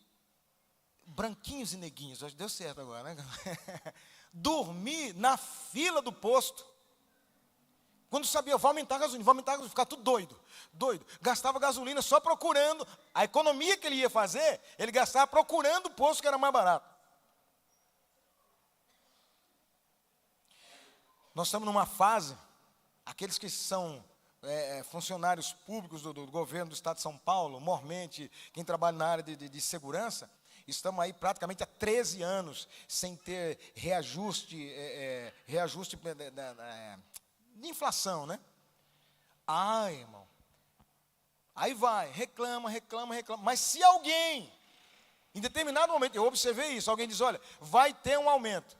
Speaker 1: branquinhos e neguinhos, acho que deu certo agora, né? Dormir na fila do posto. Quando sabia, vai aumentar a gasolina, ficar tudo doido. Gastava gasolina só procurando, a economia que ele ia fazer, ele gastava procurando o posto que era mais barato. Nós estamos numa fase, aqueles que são funcionários públicos do governo do estado de São Paulo, mormente, quem trabalha na área de segurança, estamos aí praticamente há 13 anos sem ter reajuste de inflação, né? Irmão, aí vai, reclama, mas se alguém, em determinado momento, eu observei isso, alguém diz, olha, vai ter um aumento,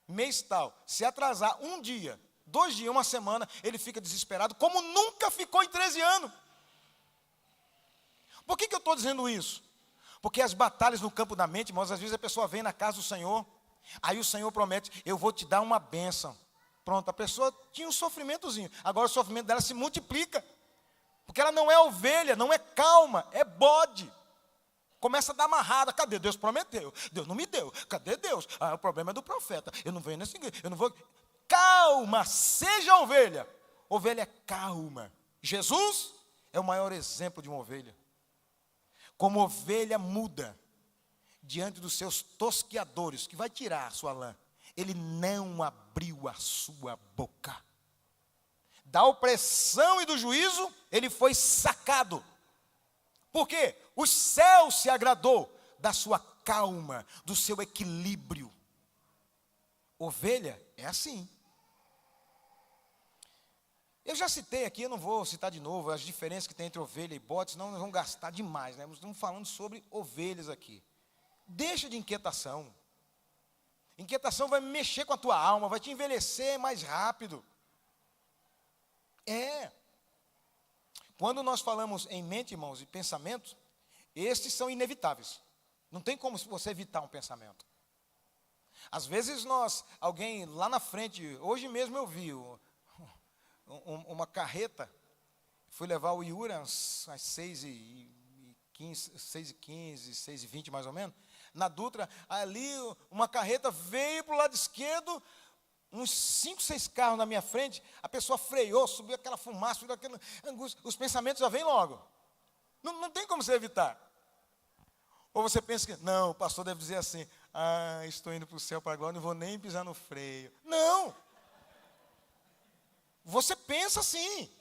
Speaker 1: mês tal, se atrasar um dia, 2 dias, uma semana, ele fica desesperado, como nunca ficou em 13 anos. Por que eu estou dizendo isso? Porque as batalhas no campo da mente, irmãos, às vezes a pessoa vem na casa do Senhor, aí o Senhor promete, eu vou te dar uma bênção. Pronto, a pessoa tinha um sofrimentozinho, agora o sofrimento dela se multiplica, porque ela não é ovelha, não é calma, é bode. Começa a dar amarrada, cadê Deus prometeu? Deus não me deu, cadê Deus? O problema é do profeta, eu não venho nesse igreja, eu não vou. Calma, seja ovelha. Ovelha é calma. Jesus é o maior exemplo de uma ovelha. Como ovelha muda diante dos seus tosqueadores, que vai tirar a sua lã, ele não abriu a sua boca. Da opressão e do juízo, ele foi sacado. Por quê? O céu se agradou da sua calma, do seu equilíbrio. Ovelha é assim. Eu já citei aqui, eu não vou citar de novo, as diferenças que tem entre ovelha e bode, senão nós vamos gastar demais, né? Nós estamos falando sobre ovelhas aqui. Deixa de inquietação. Inquietação vai mexer com a tua alma, vai te envelhecer mais rápido. Quando nós falamos em mente, irmãos, e pensamentos, estes são inevitáveis. Não tem como você evitar um pensamento. Às vezes alguém lá na frente, hoje mesmo eu vi uma carreta, fui levar o Yuri às 6h15, 6h20 mais ou menos, na Dutra, ali uma carreta veio para o lado esquerdo, uns 5, 6 carros na minha frente, a pessoa freou, subiu aquela fumaça, subiu aquela angústia, os pensamentos já vêm logo. Não tem como você evitar. Ou você pensa que, não, o pastor deve dizer assim, estou indo para o céu para agora, não vou nem pisar no freio. Não! Você pensa assim.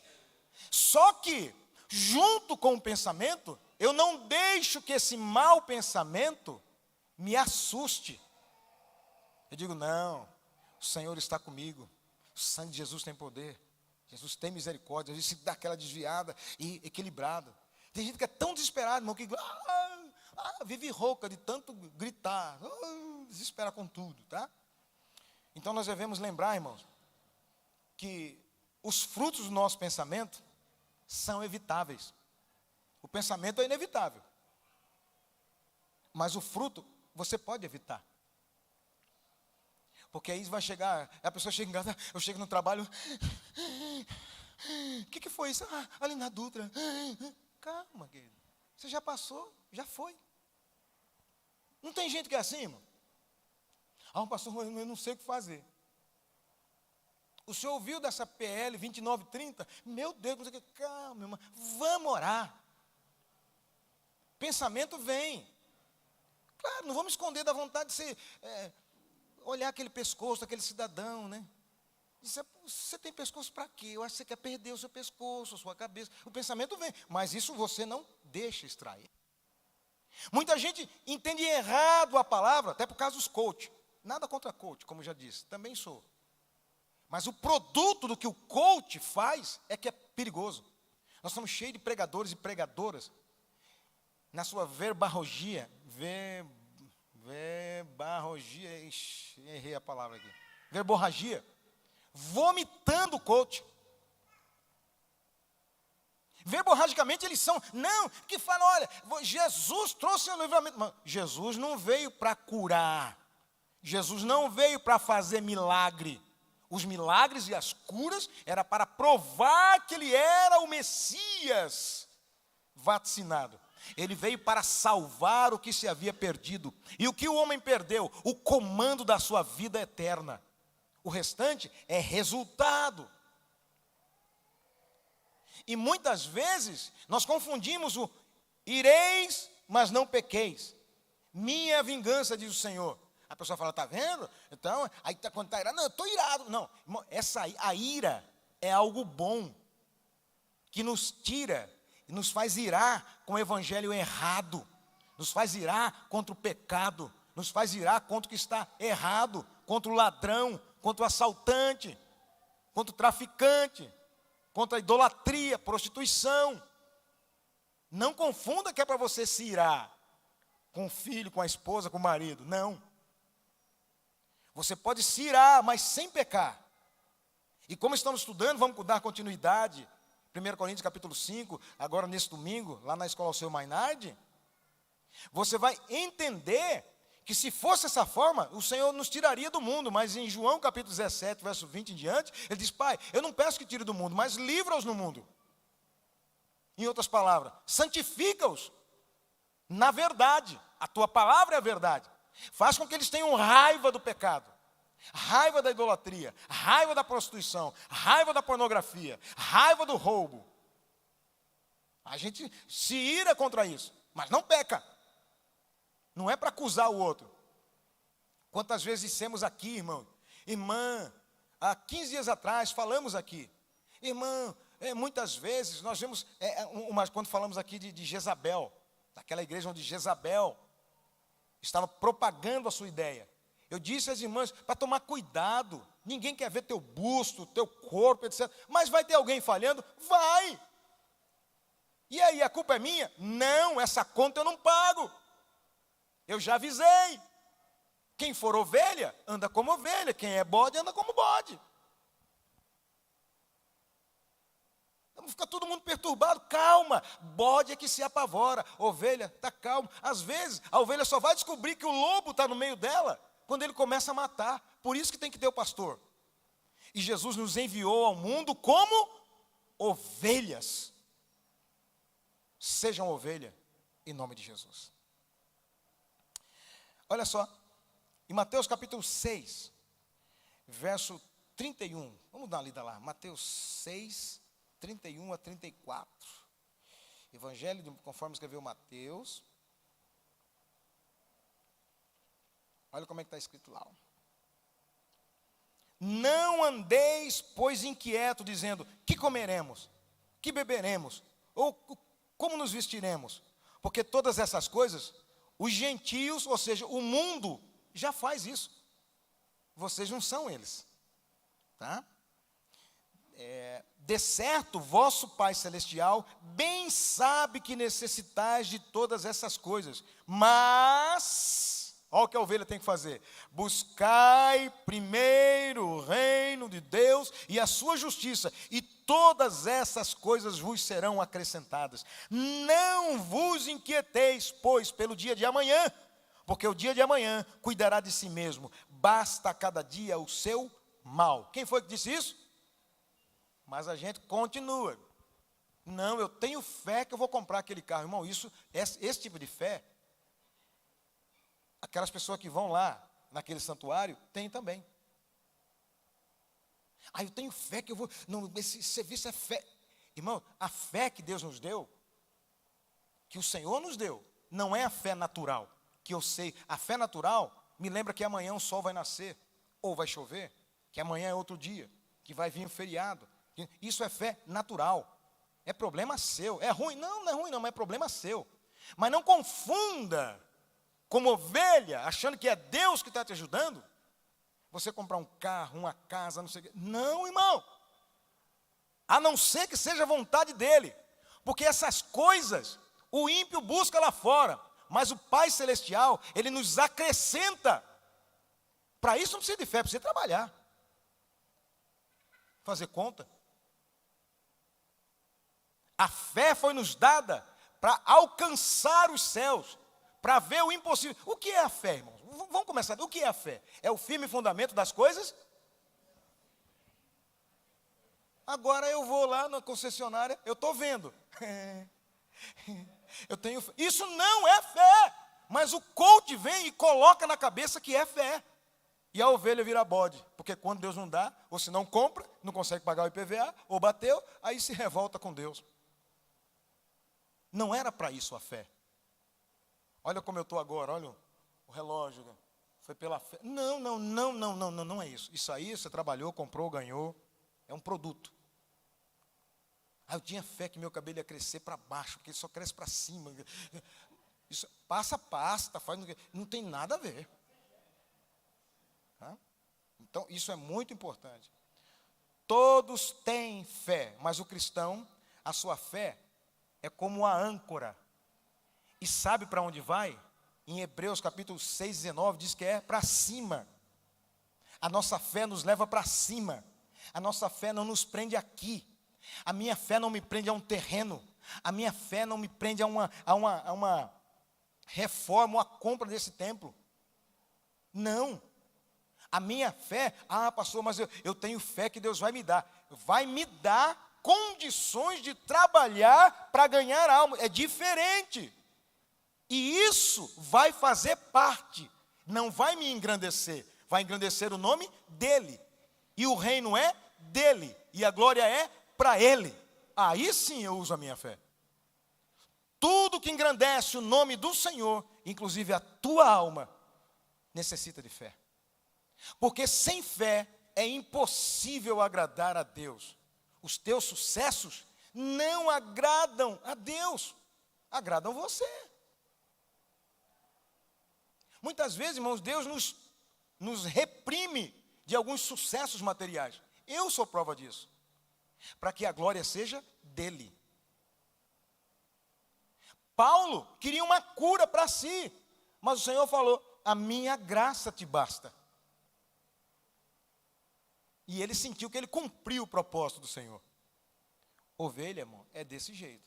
Speaker 1: Só que, junto com o pensamento, eu não deixo que esse mau pensamento me assuste. Eu digo, não, o Senhor está comigo, o sangue de Jesus tem poder, Jesus tem misericórdia, Jesus se dá aquela desviada e equilibrada. Tem gente que é tão desesperada, irmão, que vive rouca de tanto gritar, desespera com tudo, tá? Então nós devemos lembrar, irmãos, que os frutos do nosso pensamento são evitáveis. O pensamento é inevitável, mas o fruto você pode evitar. Porque aí vai chegar, a pessoa chega em casa, eu chego no trabalho, o que foi isso? Ali na Dutra. Calma, querido, você já passou, já foi. Não tem gente que é assim, irmão? Pastor, eu não sei o que fazer. O senhor ouviu dessa PL 2930? Meu Deus, não sei o que. Calma, irmão, vamos orar. Pensamento vem. Claro, não vamos esconder da vontade de ser, olhar aquele pescoço daquele cidadão, né? Você tem pescoço para quê? Eu acho que você quer perder o seu pescoço, a sua cabeça. O pensamento vem, mas isso você não deixa extrair. Muita gente entende errado a palavra, até por causa dos coach. Nada contra coach, como eu já disse, também sou. Mas o produto do que o coach faz é que é perigoso. Nós estamos cheios de pregadores e pregadoras, na sua verborragia, errei a palavra aqui, verborragia, vomitando o coach. Verborragicamente eles são, que falam, olha, Jesus trouxe o livramento. Mas Jesus não veio para curar, Jesus não veio para fazer milagre. Os milagres e as curas era para provar que ele era o Messias vaticinado. Ele veio para salvar o que se havia perdido. E o que o homem perdeu? O comando da sua vida eterna. O restante é resultado. E muitas vezes nós confundimos o ireis, mas não pequeis. Minha vingança, diz o Senhor. A pessoa fala, está vendo? Então, aí quando está irado, não, eu estou irado. Não, irmão, a ira é algo bom, que nos tira e nos faz irar com o evangelho errado, nos faz irar contra o pecado, nos faz irar contra o que está errado, contra o ladrão, contra o assaltante, contra o traficante, contra a idolatria, prostituição. Não confunda que é para você se irar com o filho, com a esposa, com o marido. Não. Você pode se irar, mas sem pecar. E como estamos estudando, vamos dar continuidade. 1 Coríntios capítulo 5, agora nesse domingo, lá na escola Alceu Mainardi. Você vai entender que se fosse essa forma, o Senhor nos tiraria do mundo. Mas em João capítulo 17, verso 20 em diante, ele diz, Pai, eu não peço que tire do mundo, mas livra-os no mundo. Em outras palavras, santifica-os na verdade. A tua palavra é a verdade. Faz com que eles tenham raiva do pecado, raiva da idolatria, raiva da prostituição, raiva da pornografia, raiva do roubo. A gente se ira contra isso, mas não peca. Não é para acusar o outro. Quantas vezes dissemos aqui, irmã, há 15 dias atrás falamos aqui, irmã, muitas vezes nós vemos, quando falamos aqui de Jezabel, daquela igreja onde Jezabel estava propagando a sua ideia. Eu disse às irmãs, para tomar cuidado, ninguém quer ver teu busto, teu corpo, etc. Mas vai ter alguém falhando? Vai! E aí, a culpa é minha? Não, essa conta eu não pago. Eu já avisei. Quem for ovelha, anda como ovelha. Quem é bode, anda como bode. Fica todo mundo perturbado, calma, bode é que se apavora, ovelha está calma. Às vezes a ovelha só vai descobrir que o lobo está no meio dela quando ele começa a matar. Por isso que tem que ter o pastor. E Jesus nos enviou ao mundo como ovelhas. Sejam ovelha em nome de Jesus. Olha só, em Mateus capítulo 6, verso 31. Vamos dar uma lida lá. Mateus 6, 31 a 34. Evangelho conforme escreveu Mateus. Olha como é que está escrito lá. Não andeis, pois, inquieto, dizendo, que comeremos, que beberemos, ou como nos vestiremos? Porque todas essas coisas, os gentios, ou seja, o mundo, já faz isso. Vocês não são eles. Tá? De certo, vosso Pai Celestial bem sabe que necessitais de todas essas coisas. Mas, olha o que a ovelha tem que fazer. Buscai primeiro o reino de Deus e a sua justiça, e todas essas coisas vos serão acrescentadas. Não vos inquieteis, pois, pelo dia de amanhã, porque o dia de amanhã cuidará de si mesmo. Basta a cada dia o seu mal. Quem foi que disse isso? Mas a gente continua. Não, eu tenho fé que eu vou comprar aquele carro. Irmão, esse tipo de fé, aquelas pessoas que vão lá, naquele santuário, tem também. Ah, eu tenho fé que eu vou... Não, esse serviço é fé. Irmão, a fé que Deus nos deu, que o Senhor nos deu, não é a fé natural. Que eu sei, a fé natural me lembra que amanhã o sol vai nascer, ou vai chover, que amanhã é outro dia, que vai vir um feriado. Isso é fé natural. É problema seu. É ruim? Não, não é ruim não, mas é problema seu. Mas não confunda, como ovelha, achando que é Deus que está te ajudando, você comprar um carro, uma casa, não sei o quê. Não, irmão. A não ser que seja a vontade dEle. Porque essas coisas, o ímpio busca lá fora. Mas o Pai Celestial, Ele nos acrescenta. Para isso não precisa de fé, precisa trabalhar. Fazer conta. A fé foi nos dada para alcançar os céus, para ver o impossível. O que é a fé, irmãos? Vamos começar. O que é a fé? É o firme fundamento das coisas? Agora eu vou lá na concessionária, eu estou vendo. Eu tenho fé. Isso não é fé. Mas o coach vem e coloca na cabeça que é fé. E a ovelha vira bode. Porque quando Deus não dá, ou se não compra, não consegue pagar o IPVA, ou bateu, aí se revolta com Deus. Não era para isso a fé. Olha como eu estou agora, olha o relógio. Foi pela fé. Não é isso. Isso aí você trabalhou, comprou, ganhou. É um produto. Ah, eu tinha fé que meu cabelo ia crescer para baixo, porque ele só cresce para cima. Isso, passa pasta, faz, não tem nada a ver. Tá? Então, isso é muito importante. Todos têm fé, mas o cristão, a sua fé é como a âncora. E sabe para onde vai? Em Hebreus capítulo 6, 19, diz que é para cima. A nossa fé nos leva para cima. A nossa fé não nos prende aqui. A minha fé não me prende a um terreno. A minha fé não me prende a uma reforma, uma compra desse templo. Não. A minha fé, pastor, mas eu tenho fé que Deus vai me dar. Vai me dar condições de trabalhar para ganhar alma. É diferente. E isso vai fazer parte. Não vai me engrandecer. Vai engrandecer o nome dEle. E o reino é dEle. E a glória é para Ele. Aí sim eu uso a minha fé. Tudo que engrandece o nome do Senhor, inclusive a tua alma, necessita de fé. Porque sem fé é impossível agradar a Deus. Os teus sucessos não agradam a Deus, agradam você. Muitas vezes, irmãos, Deus nos reprime de alguns sucessos materiais. Eu sou prova disso. Para que a glória seja dele. Paulo queria uma cura para si, mas o Senhor falou, a minha graça te basta. E ele sentiu que ele cumpriu o propósito do Senhor. Ovelha, irmão, é desse jeito.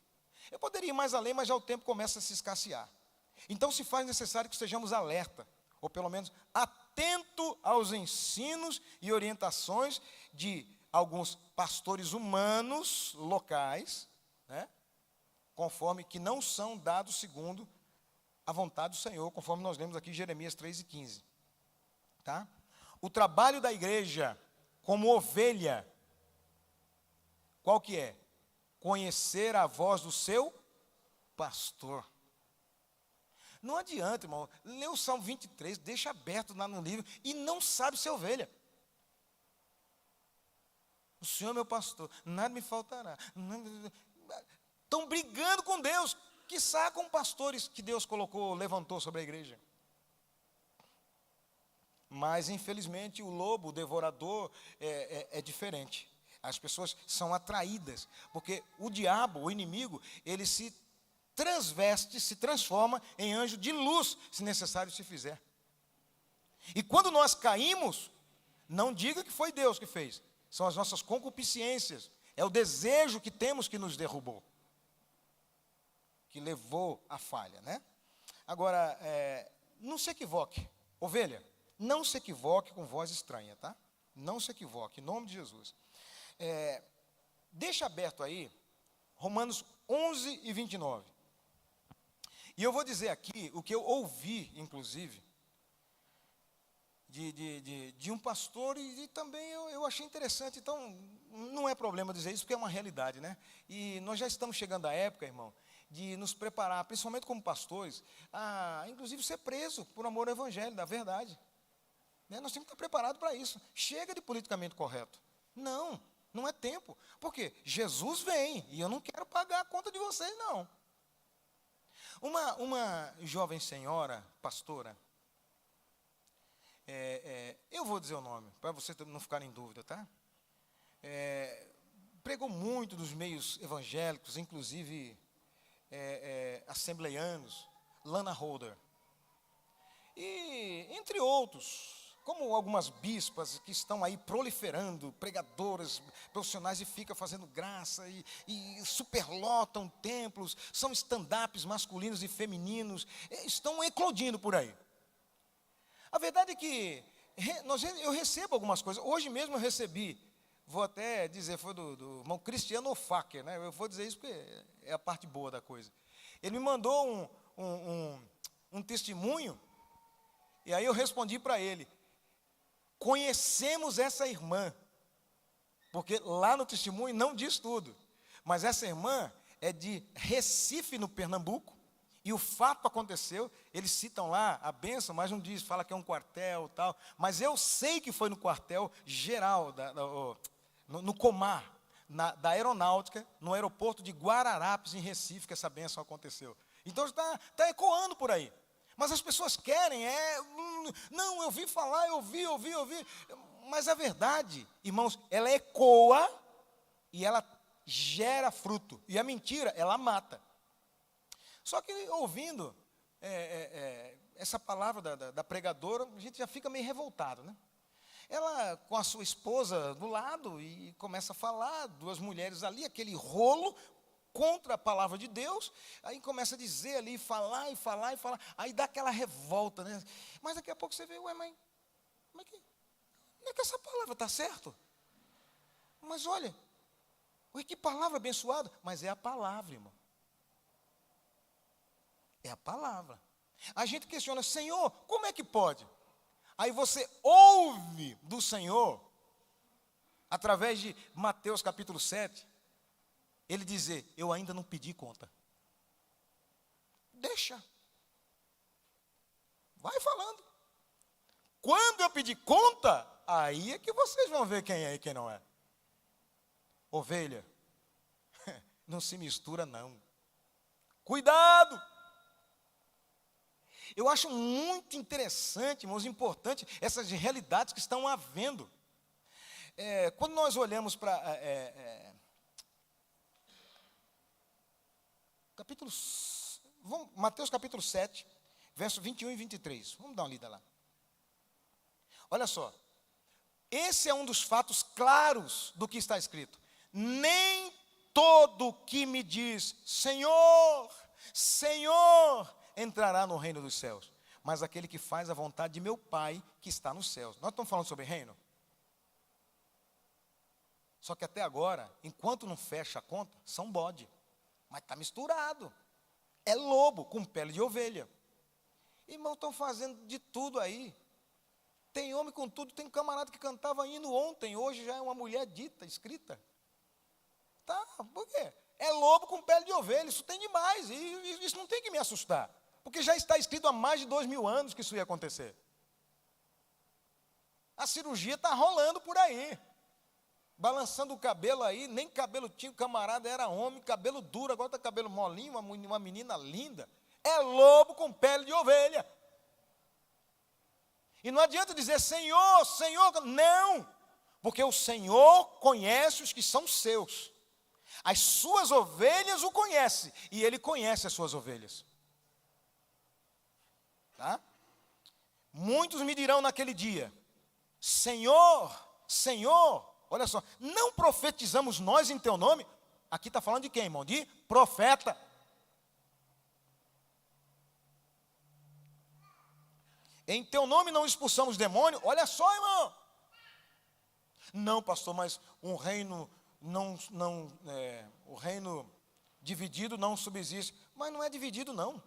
Speaker 1: Eu poderia ir mais além, mas já o tempo começa a se escassear. Então se faz necessário que estejamos alerta, ou pelo menos atento aos ensinos e orientações de alguns pastores humanos locais, né, conforme que não são dados segundo a vontade do Senhor, conforme nós lemos aqui em Jeremias 3:15. Tá? o trabalho da igreja como ovelha, qual que é? Conhecer a voz do seu pastor. Não adianta, irmão, lê o Salmo 23, deixa aberto lá no livro e não sabe ser ovelha. O Senhor é meu pastor, nada me faltará. Estão brigando com Deus, quiçá com pastores que Deus colocou, levantou sobre a igreja. Mas, infelizmente, o lobo, o devorador, é diferente. As pessoas são atraídas, porque o diabo, o inimigo, ele se transveste, se transforma em anjo de luz, se necessário se fizer. E quando nós caímos, não diga que foi Deus que fez, são as nossas concupiscências, é o desejo que temos que nos derrubou, que levou à falha, né? Agora, não se equivoque, ovelha, não se equivoque com voz estranha, tá? Não se equivoque, em nome de Jesus. Deixa aberto aí, Romanos 11 e 29. E eu vou dizer aqui o que eu ouvi, inclusive, de um pastor, e também eu achei interessante. Então, não é problema dizer isso, porque é uma realidade, né? E nós já estamos chegando à época, irmão, de nos preparar, principalmente como pastores, a, inclusive, ser preso por amor ao evangelho, da verdade. Né? Nós temos que estar preparados para isso. Chega de politicamente correto. Não é tempo. Por quê? Jesus vem, e eu não quero pagar a conta de vocês, não. Uma jovem senhora, pastora, eu vou dizer o nome, para você não ficar em dúvida, tá? Pregou muito nos meios evangélicos, inclusive assembleianos, Lana Holder. E, entre outros, como algumas bispas que estão aí proliferando, pregadoras, profissionais, e ficam fazendo graça, e superlotam templos, são stand-ups masculinos e femininos, estão eclodindo por aí. A verdade é que eu recebo algumas coisas. Hoje mesmo eu recebi, vou até dizer, foi do irmão Cristiano Ofaker, né? Eu vou dizer isso porque é a parte boa da coisa. Ele me mandou um testemunho, e aí eu respondi para ele: conhecemos essa irmã, porque lá no testemunho não diz tudo, mas essa irmã é de Recife, no Pernambuco, e o fato aconteceu, eles citam lá a bênção, mas não diz, fala que é um quartel e tal, mas eu sei que foi no quartel geral, no Comar, da aeronáutica, no aeroporto de Guararapes, em Recife, que essa bênção aconteceu. Então está ecoando por aí. Mas as pessoas querem, não, eu ouvi falar, eu ouvi. Mas a verdade, irmãos, ela ecoa e ela gera fruto. E a mentira, ela mata. Só que ouvindo essa palavra da pregadora, a gente já fica meio revoltado, né? Ela com a sua esposa do lado e começa a falar, duas mulheres ali, aquele rolo contra a palavra de Deus, aí começa a dizer ali, falar, aí dá aquela revolta, né? Mas daqui a pouco você vê, ué, mãe, como é que essa palavra está certo? Mas olha, que palavra abençoada, mas é a palavra, irmão. É a palavra. A gente questiona, Senhor, como é que pode? Aí você ouve do Senhor, através de Mateus capítulo 7, ele dizer, eu ainda não pedi conta. Deixa. Vai falando. Quando eu pedir conta, aí é que vocês vão ver quem é e quem não é. Ovelha, não se mistura não. Cuidado. Eu acho muito interessante, irmãos, importante, essas realidades que estão havendo. Quando nós olhamos para Mateus capítulo 7, verso 21 e 23. Vamos dar uma lida lá. Olha só. Esse é um dos fatos claros do que está escrito. Nem todo que me diz, Senhor, Senhor, entrará no reino dos céus, mas aquele que faz a vontade de meu Pai que está nos céus. Nós estamos falando sobre reino. Só que até agora, enquanto não fecha a conta, são bode. Mas está misturado. É lobo com pele de ovelha. Irmãos, estão fazendo de tudo aí. Tem homem com tudo, tem um camarada que cantava hino ontem, hoje já é uma mulher dita, escrita. Tá, por quê? É lobo com pele de ovelha, isso tem demais, e isso não tem que me assustar. Porque já está escrito há mais de 2000 anos que isso ia acontecer. A cirurgia está rolando por aí. Balançando o cabelo aí, nem cabelo tinha, o camarada era homem, cabelo duro, agora está cabelo molinho, uma menina linda. É lobo com pele de ovelha. E não adianta dizer, Senhor, Senhor, não. Porque o Senhor conhece os que são seus. As suas ovelhas o conhecem, e Ele conhece as suas ovelhas. Tá? Muitos me dirão naquele dia, Senhor, Senhor, olha só, não profetizamos nós em teu nome? Aqui está falando de quem, irmão? De profeta. Em teu nome não expulsamos demônio? Olha só, irmão. Não, pastor, mas um reino o reino dividido não subsiste. Mas não é dividido, não.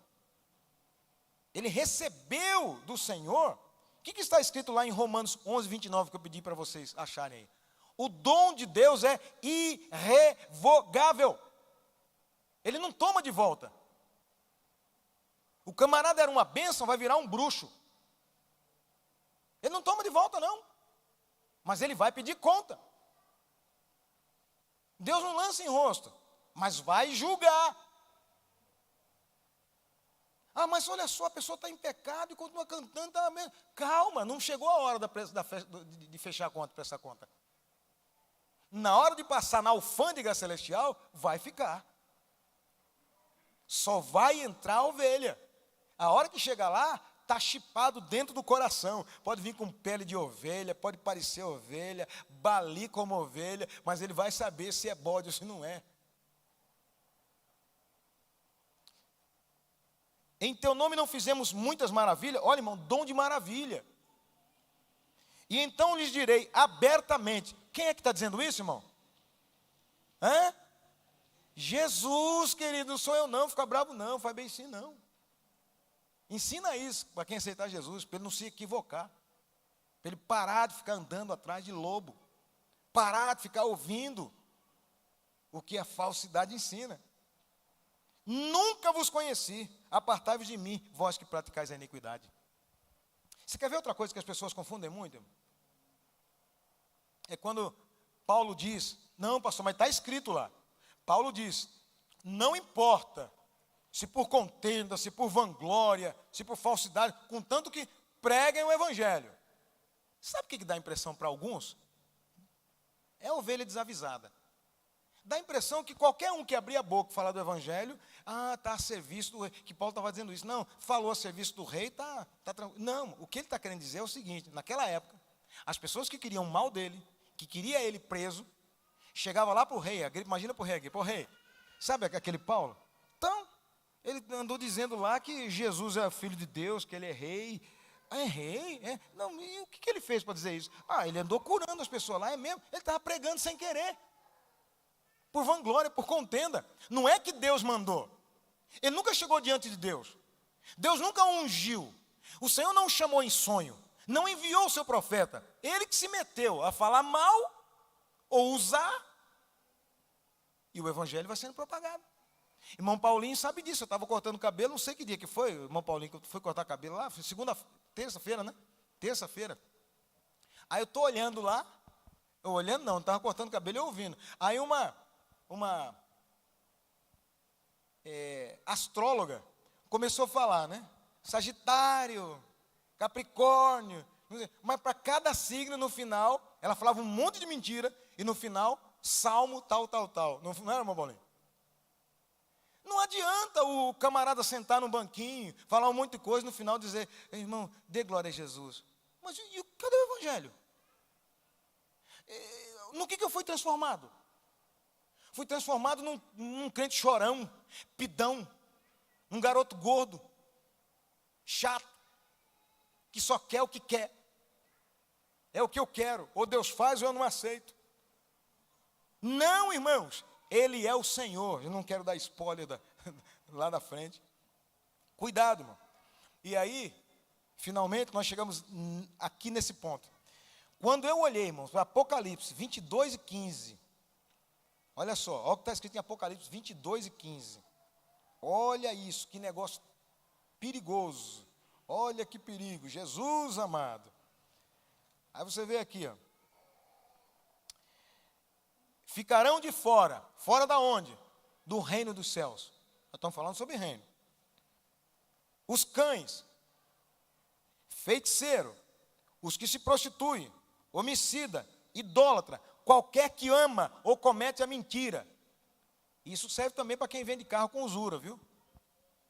Speaker 1: Ele recebeu do Senhor. O que está escrito lá em Romanos 11, 29, que eu pedi para vocês acharem aí? O dom de Deus é irrevogável. Ele não toma de volta. O camarada era uma bênção, vai virar um bruxo. Ele não toma de volta, não. Mas ele vai pedir conta. Deus não lança em rosto, mas vai julgar. Ah, mas olha só, a pessoa está em pecado e continua cantando. Tá mesmo. Calma, não chegou a hora de fechar a conta para essa conta. Na hora de passar na alfândega celestial, vai ficar. Só vai entrar a ovelha. A hora que chegar lá, está chipado dentro do coração. Pode vir com pele de ovelha, pode parecer ovelha, bali como ovelha, mas ele vai saber se é bode ou se não é. Em teu nome não fizemos muitas maravilhas? Olha, irmão, dom de maravilha. E então lhes direi abertamente. Quem é que está dizendo isso, irmão? Hã? Jesus, querido, não sou eu não, fica bravo não, faz bem sim não. Ensina isso para quem aceitar Jesus, para ele não se equivocar. Para ele parar de ficar andando atrás de lobo. Parar de ficar ouvindo o que a falsidade ensina. Nunca vos conheci, apartai-vos de mim, vós que praticais a iniquidade. Você quer ver outra coisa que as pessoas confundem muito? É quando Paulo diz, não pastor, mas está escrito lá. Paulo diz, não importa se por contenda, se por vanglória, se por falsidade, contanto que preguem o evangelho. Sabe o que dá impressão para alguns? É ovelha desavisada. Dá a impressão que qualquer um que abrir a boca e falar do evangelho, está a serviço do rei, que Paulo estava dizendo isso. Não, falou a serviço do rei, está tranquilo. Não, o que ele está querendo dizer é o seguinte, naquela época, as pessoas que queriam o mal dele, que queria ele preso, chegava lá para o rei, imagina para o rei aqui, para o rei, sabe aquele Paulo? Então, ele andou dizendo lá que Jesus é filho de Deus, que ele é rei. É rei? É. Não, e o que ele fez para dizer isso? Ele andou curando as pessoas lá, é mesmo, ele estava pregando sem querer. Por vanglória, por contenda. Não é que Deus mandou. Ele nunca chegou diante de Deus. Deus nunca o ungiu. O Senhor não o chamou em sonho. Não enviou o seu profeta. Ele que se meteu a falar mal ou usar. E o evangelho vai sendo propagado. Irmão Paulinho sabe disso. Eu estava cortando o cabelo, não sei que dia que foi. Irmão Paulinho que foi cortar cabelo lá. Foi terça-feira, né? Terça-feira. Aí eu estou olhando lá. Eu olhando não estava cortando o cabelo e ouvindo. Aí uma astróloga começou a falar, né? Sagitário, Capricórnio, mas para cada signo no final, ela falava um monte de mentira, e no final, salmo tal. Não era, irmão Paulinho? Não adianta o camarada sentar no banquinho, falar um monte de coisa, no final dizer, irmão, dê glória a Jesus. Mas cadê o evangelho? No que eu fui transformado? Fui transformado num crente chorão, pidão, um garoto gordo, chato, que só quer o que quer. É o que eu quero, ou Deus faz ou eu não aceito. Não, irmãos, Ele é o Senhor. Eu não quero dar spoiler lá da frente. Cuidado, irmão. E aí, Finalmente, nós chegamos aqui nesse ponto. Quando eu olhei, irmãos, para Apocalipse 22 e 15, olha só, olha o que está escrito em Apocalipse 22 e 15. Olha isso, que negócio perigoso. Olha que perigo, Jesus amado. Aí você vê aqui, ó. Ficarão de fora. Fora da onde? Do reino dos céus. Nós estamos falando sobre reino. Os cães, feiticeiro, os que se prostituem, homicida, idólatra, qualquer que ama ou comete a mentira. Isso serve também para quem vende carro com usura, viu?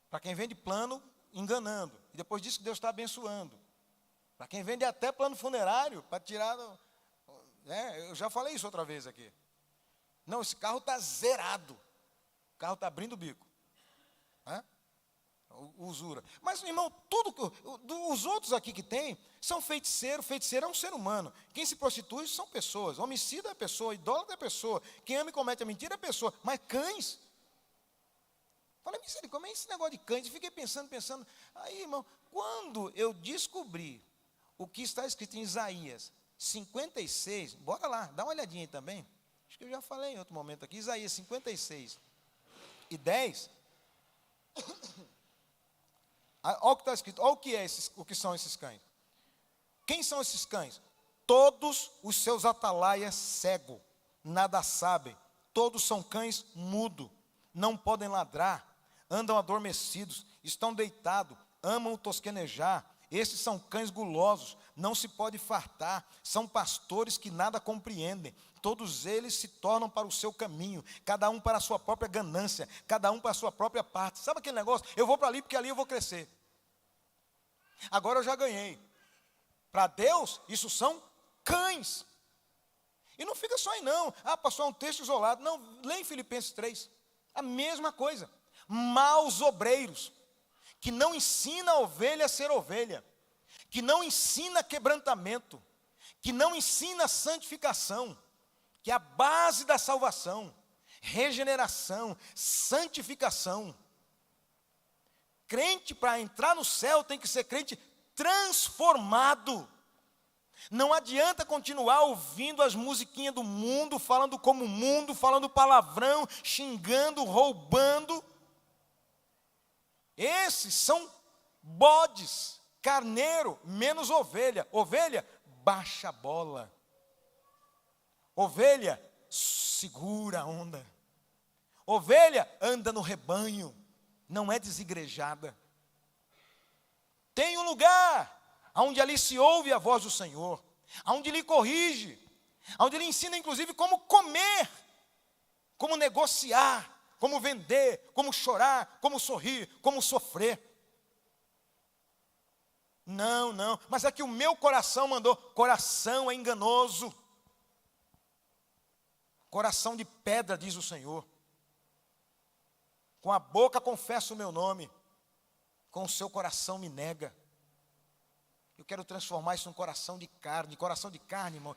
Speaker 1: Para quem vende plano enganando. E depois diz que Deus está abençoando. Para quem vende até plano funerário, para tirar... eu já falei isso outra vez aqui. Não, esse carro está zerado. O carro está abrindo o bico. Usura. Mas, irmão, os outros aqui que tem, são feiticeiro. Feiticeiro é um ser humano. Quem se prostitui são pessoas. Homicida é pessoa, idólatra é pessoa. Quem ama e comete a mentira é pessoa. Mas cães... Falei, misericórdia, como é esse negócio de cães? E fiquei pensando. Aí, irmão, quando eu descobri o que está escrito em Isaías 56, bora lá, dá uma olhadinha aí também. Acho que eu já falei em outro momento aqui. Isaías 56 e 10. Olha o que está escrito. Olha o que são esses cães. Quem são esses cães? Todos os seus atalaias cegos, nada sabem. Todos são cães mudos, não podem ladrar, andam adormecidos, estão deitados, amam tosquenejar. Esses são cães gulosos, não se pode fartar, são pastores que nada compreendem. Todos eles se tornam para o seu caminho, cada um para a sua própria ganância, cada um para a sua própria parte. Sabe aquele negócio? Eu vou para ali porque ali eu vou crescer. Agora eu já ganhei. Para Deus, isso são cães. E não fica só aí não. Pastor, é um texto isolado. Não, lê em Filipenses 3. A mesma coisa. Maus obreiros, que não ensina a ovelha a ser ovelha, que não ensina quebrantamento, que não ensina santificação, que é a base da salvação, regeneração, santificação. Crente, para entrar no céu, tem que ser crente transformado. Não adianta continuar ouvindo as musiquinhas do mundo, falando como o mundo, falando palavrão, xingando, roubando. Esses são bodes, carneiro, menos ovelha. Ovelha, baixa a bola. Ovelha, segura a onda. Ovelha, anda no rebanho, não é desigrejada. Tem um lugar onde ali se ouve a voz do Senhor, onde lhe corrige, onde lhe ensina inclusive como comer, como negociar, como vender, como chorar, como sorrir, como sofrer. Não, mas é que o meu coração mandou. Coração é enganoso. Coração de pedra, diz o Senhor. Com a boca confessa o meu nome, com o seu coração me nega. Eu quero transformar isso num coração de carne. Coração de carne, irmão,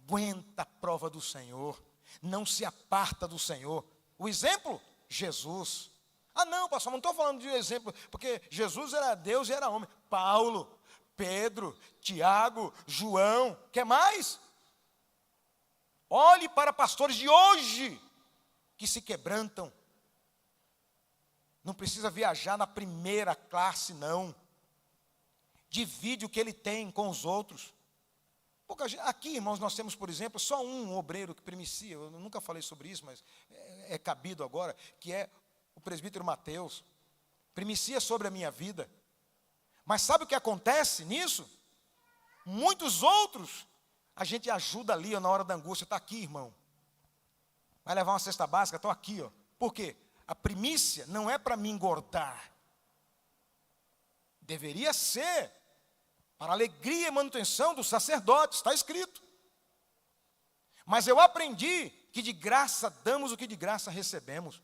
Speaker 1: aguenta a prova do Senhor, não se aparta do Senhor. O exemplo? Jesus. Não, pastor, não estou falando de exemplo, porque Jesus era Deus e era homem. Paulo, Pedro, Tiago, João, quer mais? Olhe para pastores de hoje, que se quebrantam. Não precisa viajar na primeira classe, não. Divide o que ele tem com os outros. Aqui, irmãos, nós temos, por exemplo, só um obreiro que primicia. Eu nunca falei sobre isso, mas é cabido agora, que é o presbítero Mateus. Primicia sobre a minha vida. Mas sabe o que acontece nisso? Muitos outros, a gente ajuda ali na hora da angústia. Está aqui, irmão. Vai levar uma cesta básica, estou aqui. Por quê? A primícia não é para me engordar. Deveria ser para a alegria e manutenção dos sacerdotes, está escrito. Mas eu aprendi que de graça damos o que de graça recebemos.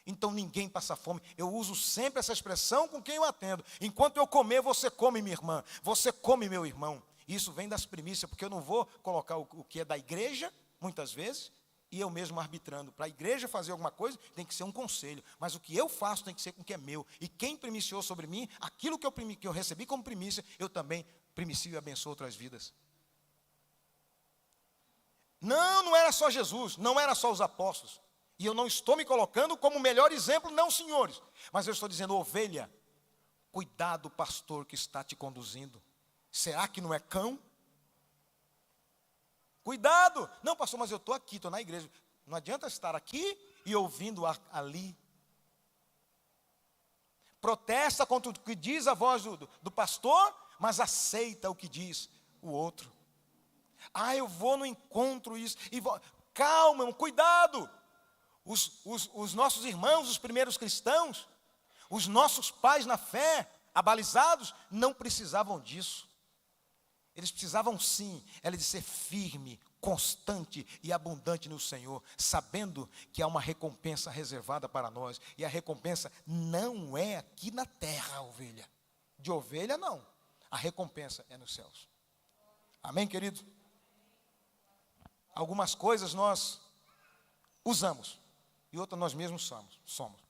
Speaker 1: Então ninguém passa fome. Eu uso sempre essa expressão com quem eu atendo. Enquanto eu comer, você come, minha irmã. Você come, meu irmão. Isso vem das primícias, porque eu não vou colocar o que é da igreja, muitas vezes, e eu mesmo arbitrando. Para a igreja fazer alguma coisa, tem que ser um conselho. Mas o que eu faço tem que ser com o que é meu. E quem primiciou sobre mim, aquilo que eu recebi como primícia, eu também primicio e abençoo outras vidas. Não era só Jesus, não era só os apóstolos. E eu não estou me colocando como o melhor exemplo, não, senhores. Mas eu estou dizendo, ovelha, cuidado, pastor que está te conduzindo. Será que não é cão? Cuidado! Não, pastor, mas eu estou aqui, estou na igreja. Não adianta estar aqui e ouvindo ali. Protesta contra o que diz a voz do pastor, mas aceita o que diz o outro. Eu vou no encontro isso. Calma, irmão, cuidado. Os nossos irmãos, os primeiros cristãos, os nossos pais na fé, abalizados, não precisavam disso. Eles precisavam sim, era de ser firme, constante e abundante no Senhor, sabendo que há uma recompensa reservada para nós. E a recompensa não é aqui na terra, ovelha. De ovelha, não. A recompensa é nos céus. Amém, querido? Algumas coisas nós usamos e outras nós mesmos somos.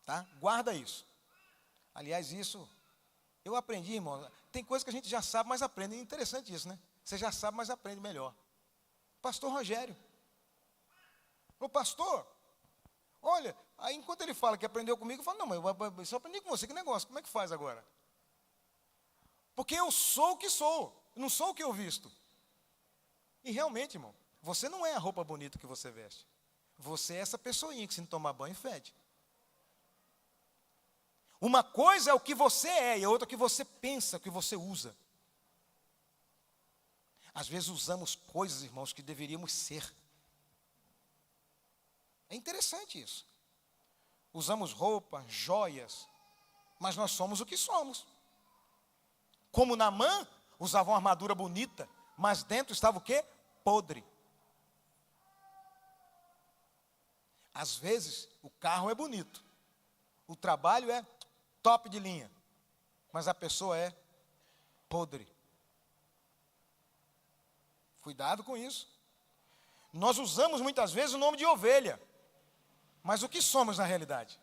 Speaker 1: Tá? Guarda isso. Aliás, isso eu aprendi, irmão. Tem coisas que a gente já sabe, mas aprende. É interessante isso, né? Você já sabe, mas aprende melhor. Pastor Rogério. Ô pastor, olha, aí enquanto ele fala que aprendeu comigo, eu falo, não, mas eu só aprendi com você, que negócio, como é que faz agora? Porque eu sou o que sou, não sou o que eu visto. E realmente, irmão, você não é a roupa bonita que você veste. Você é essa pessoinha que se não tomar banho fede. Uma coisa é o que você é, e a outra é o que você pensa, o que você usa. Às vezes usamos coisas, irmãos, que deveríamos ser. É interessante isso. Usamos roupa, joias, mas nós somos o que somos. Como Naamã usava uma armadura bonita, mas dentro estava o quê? Podre. Às vezes, o carro é bonito, o trabalho é top de linha, mas a pessoa é podre. Cuidado com isso. Nós usamos muitas vezes o nome de ovelha, mas o que somos na realidade?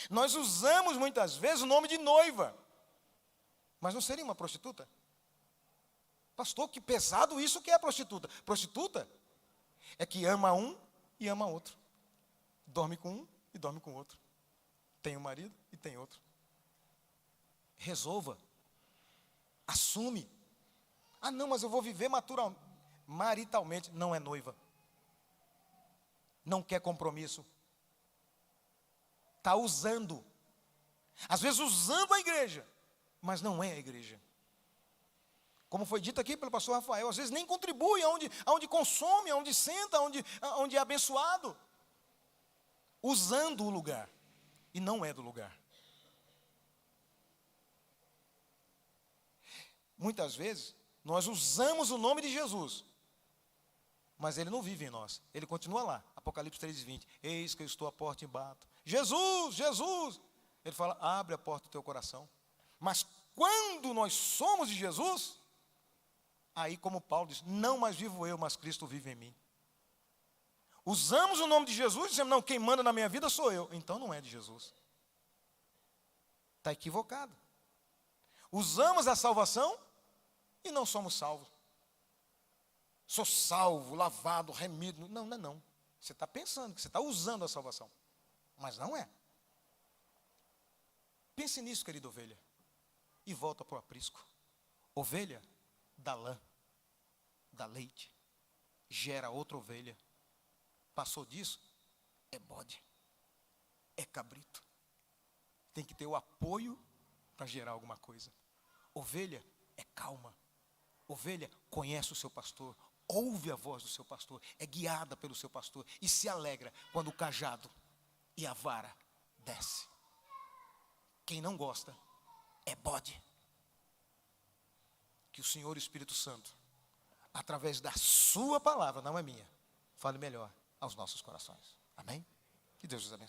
Speaker 1: Nós usamos muitas vezes o nome de noiva, mas não seria uma prostituta? Pastor, que pesado isso que é prostituta. Prostituta é que ama um e ama outro. Dorme com um e dorme com outro. Tem um marido e tem outro. Resolva. Assume. Não, mas eu vou viver maritalmente. Não é noiva. Não quer compromisso. Está usando. Às vezes usando a igreja, mas não é a igreja. Como foi dito aqui pelo pastor Rafael, às vezes nem contribui aonde consome, aonde senta, aonde é abençoado. Usando o lugar, e não é do lugar. Muitas vezes, nós usamos o nome de Jesus, mas ele não vive em nós, ele continua lá. Apocalipse 3:20, eis que eu estou à porta e bato. Jesus, Jesus! Ele fala, abre a porta do teu coração. Mas quando nós somos de Jesus, aí como Paulo diz, não mais vivo eu, mas Cristo vive em mim. Usamos o nome de Jesus e dizemos, não, quem manda na minha vida sou eu. Então não é de Jesus. Está equivocado. Usamos a salvação e não somos salvos. Sou salvo, lavado, remido. Não, não é não. Você está pensando que você está usando a salvação. Mas não é. Pense nisso, querida ovelha. E volta para o aprisco. Ovelha dá lã, dá leite, gera outra ovelha. Passou disso, é bode, é cabrito. Tem que ter o apoio para gerar alguma coisa. Ovelha é calma. Ovelha conhece o seu pastor, ouve a voz do seu pastor, é guiada pelo seu pastor e se alegra quando o cajado e a vara desce. Quem não gosta é bode. Que o Senhor Espírito Santo, através da sua palavra, não é minha, fale melhor aos nossos corações. Amém? Que Deus os abençoe.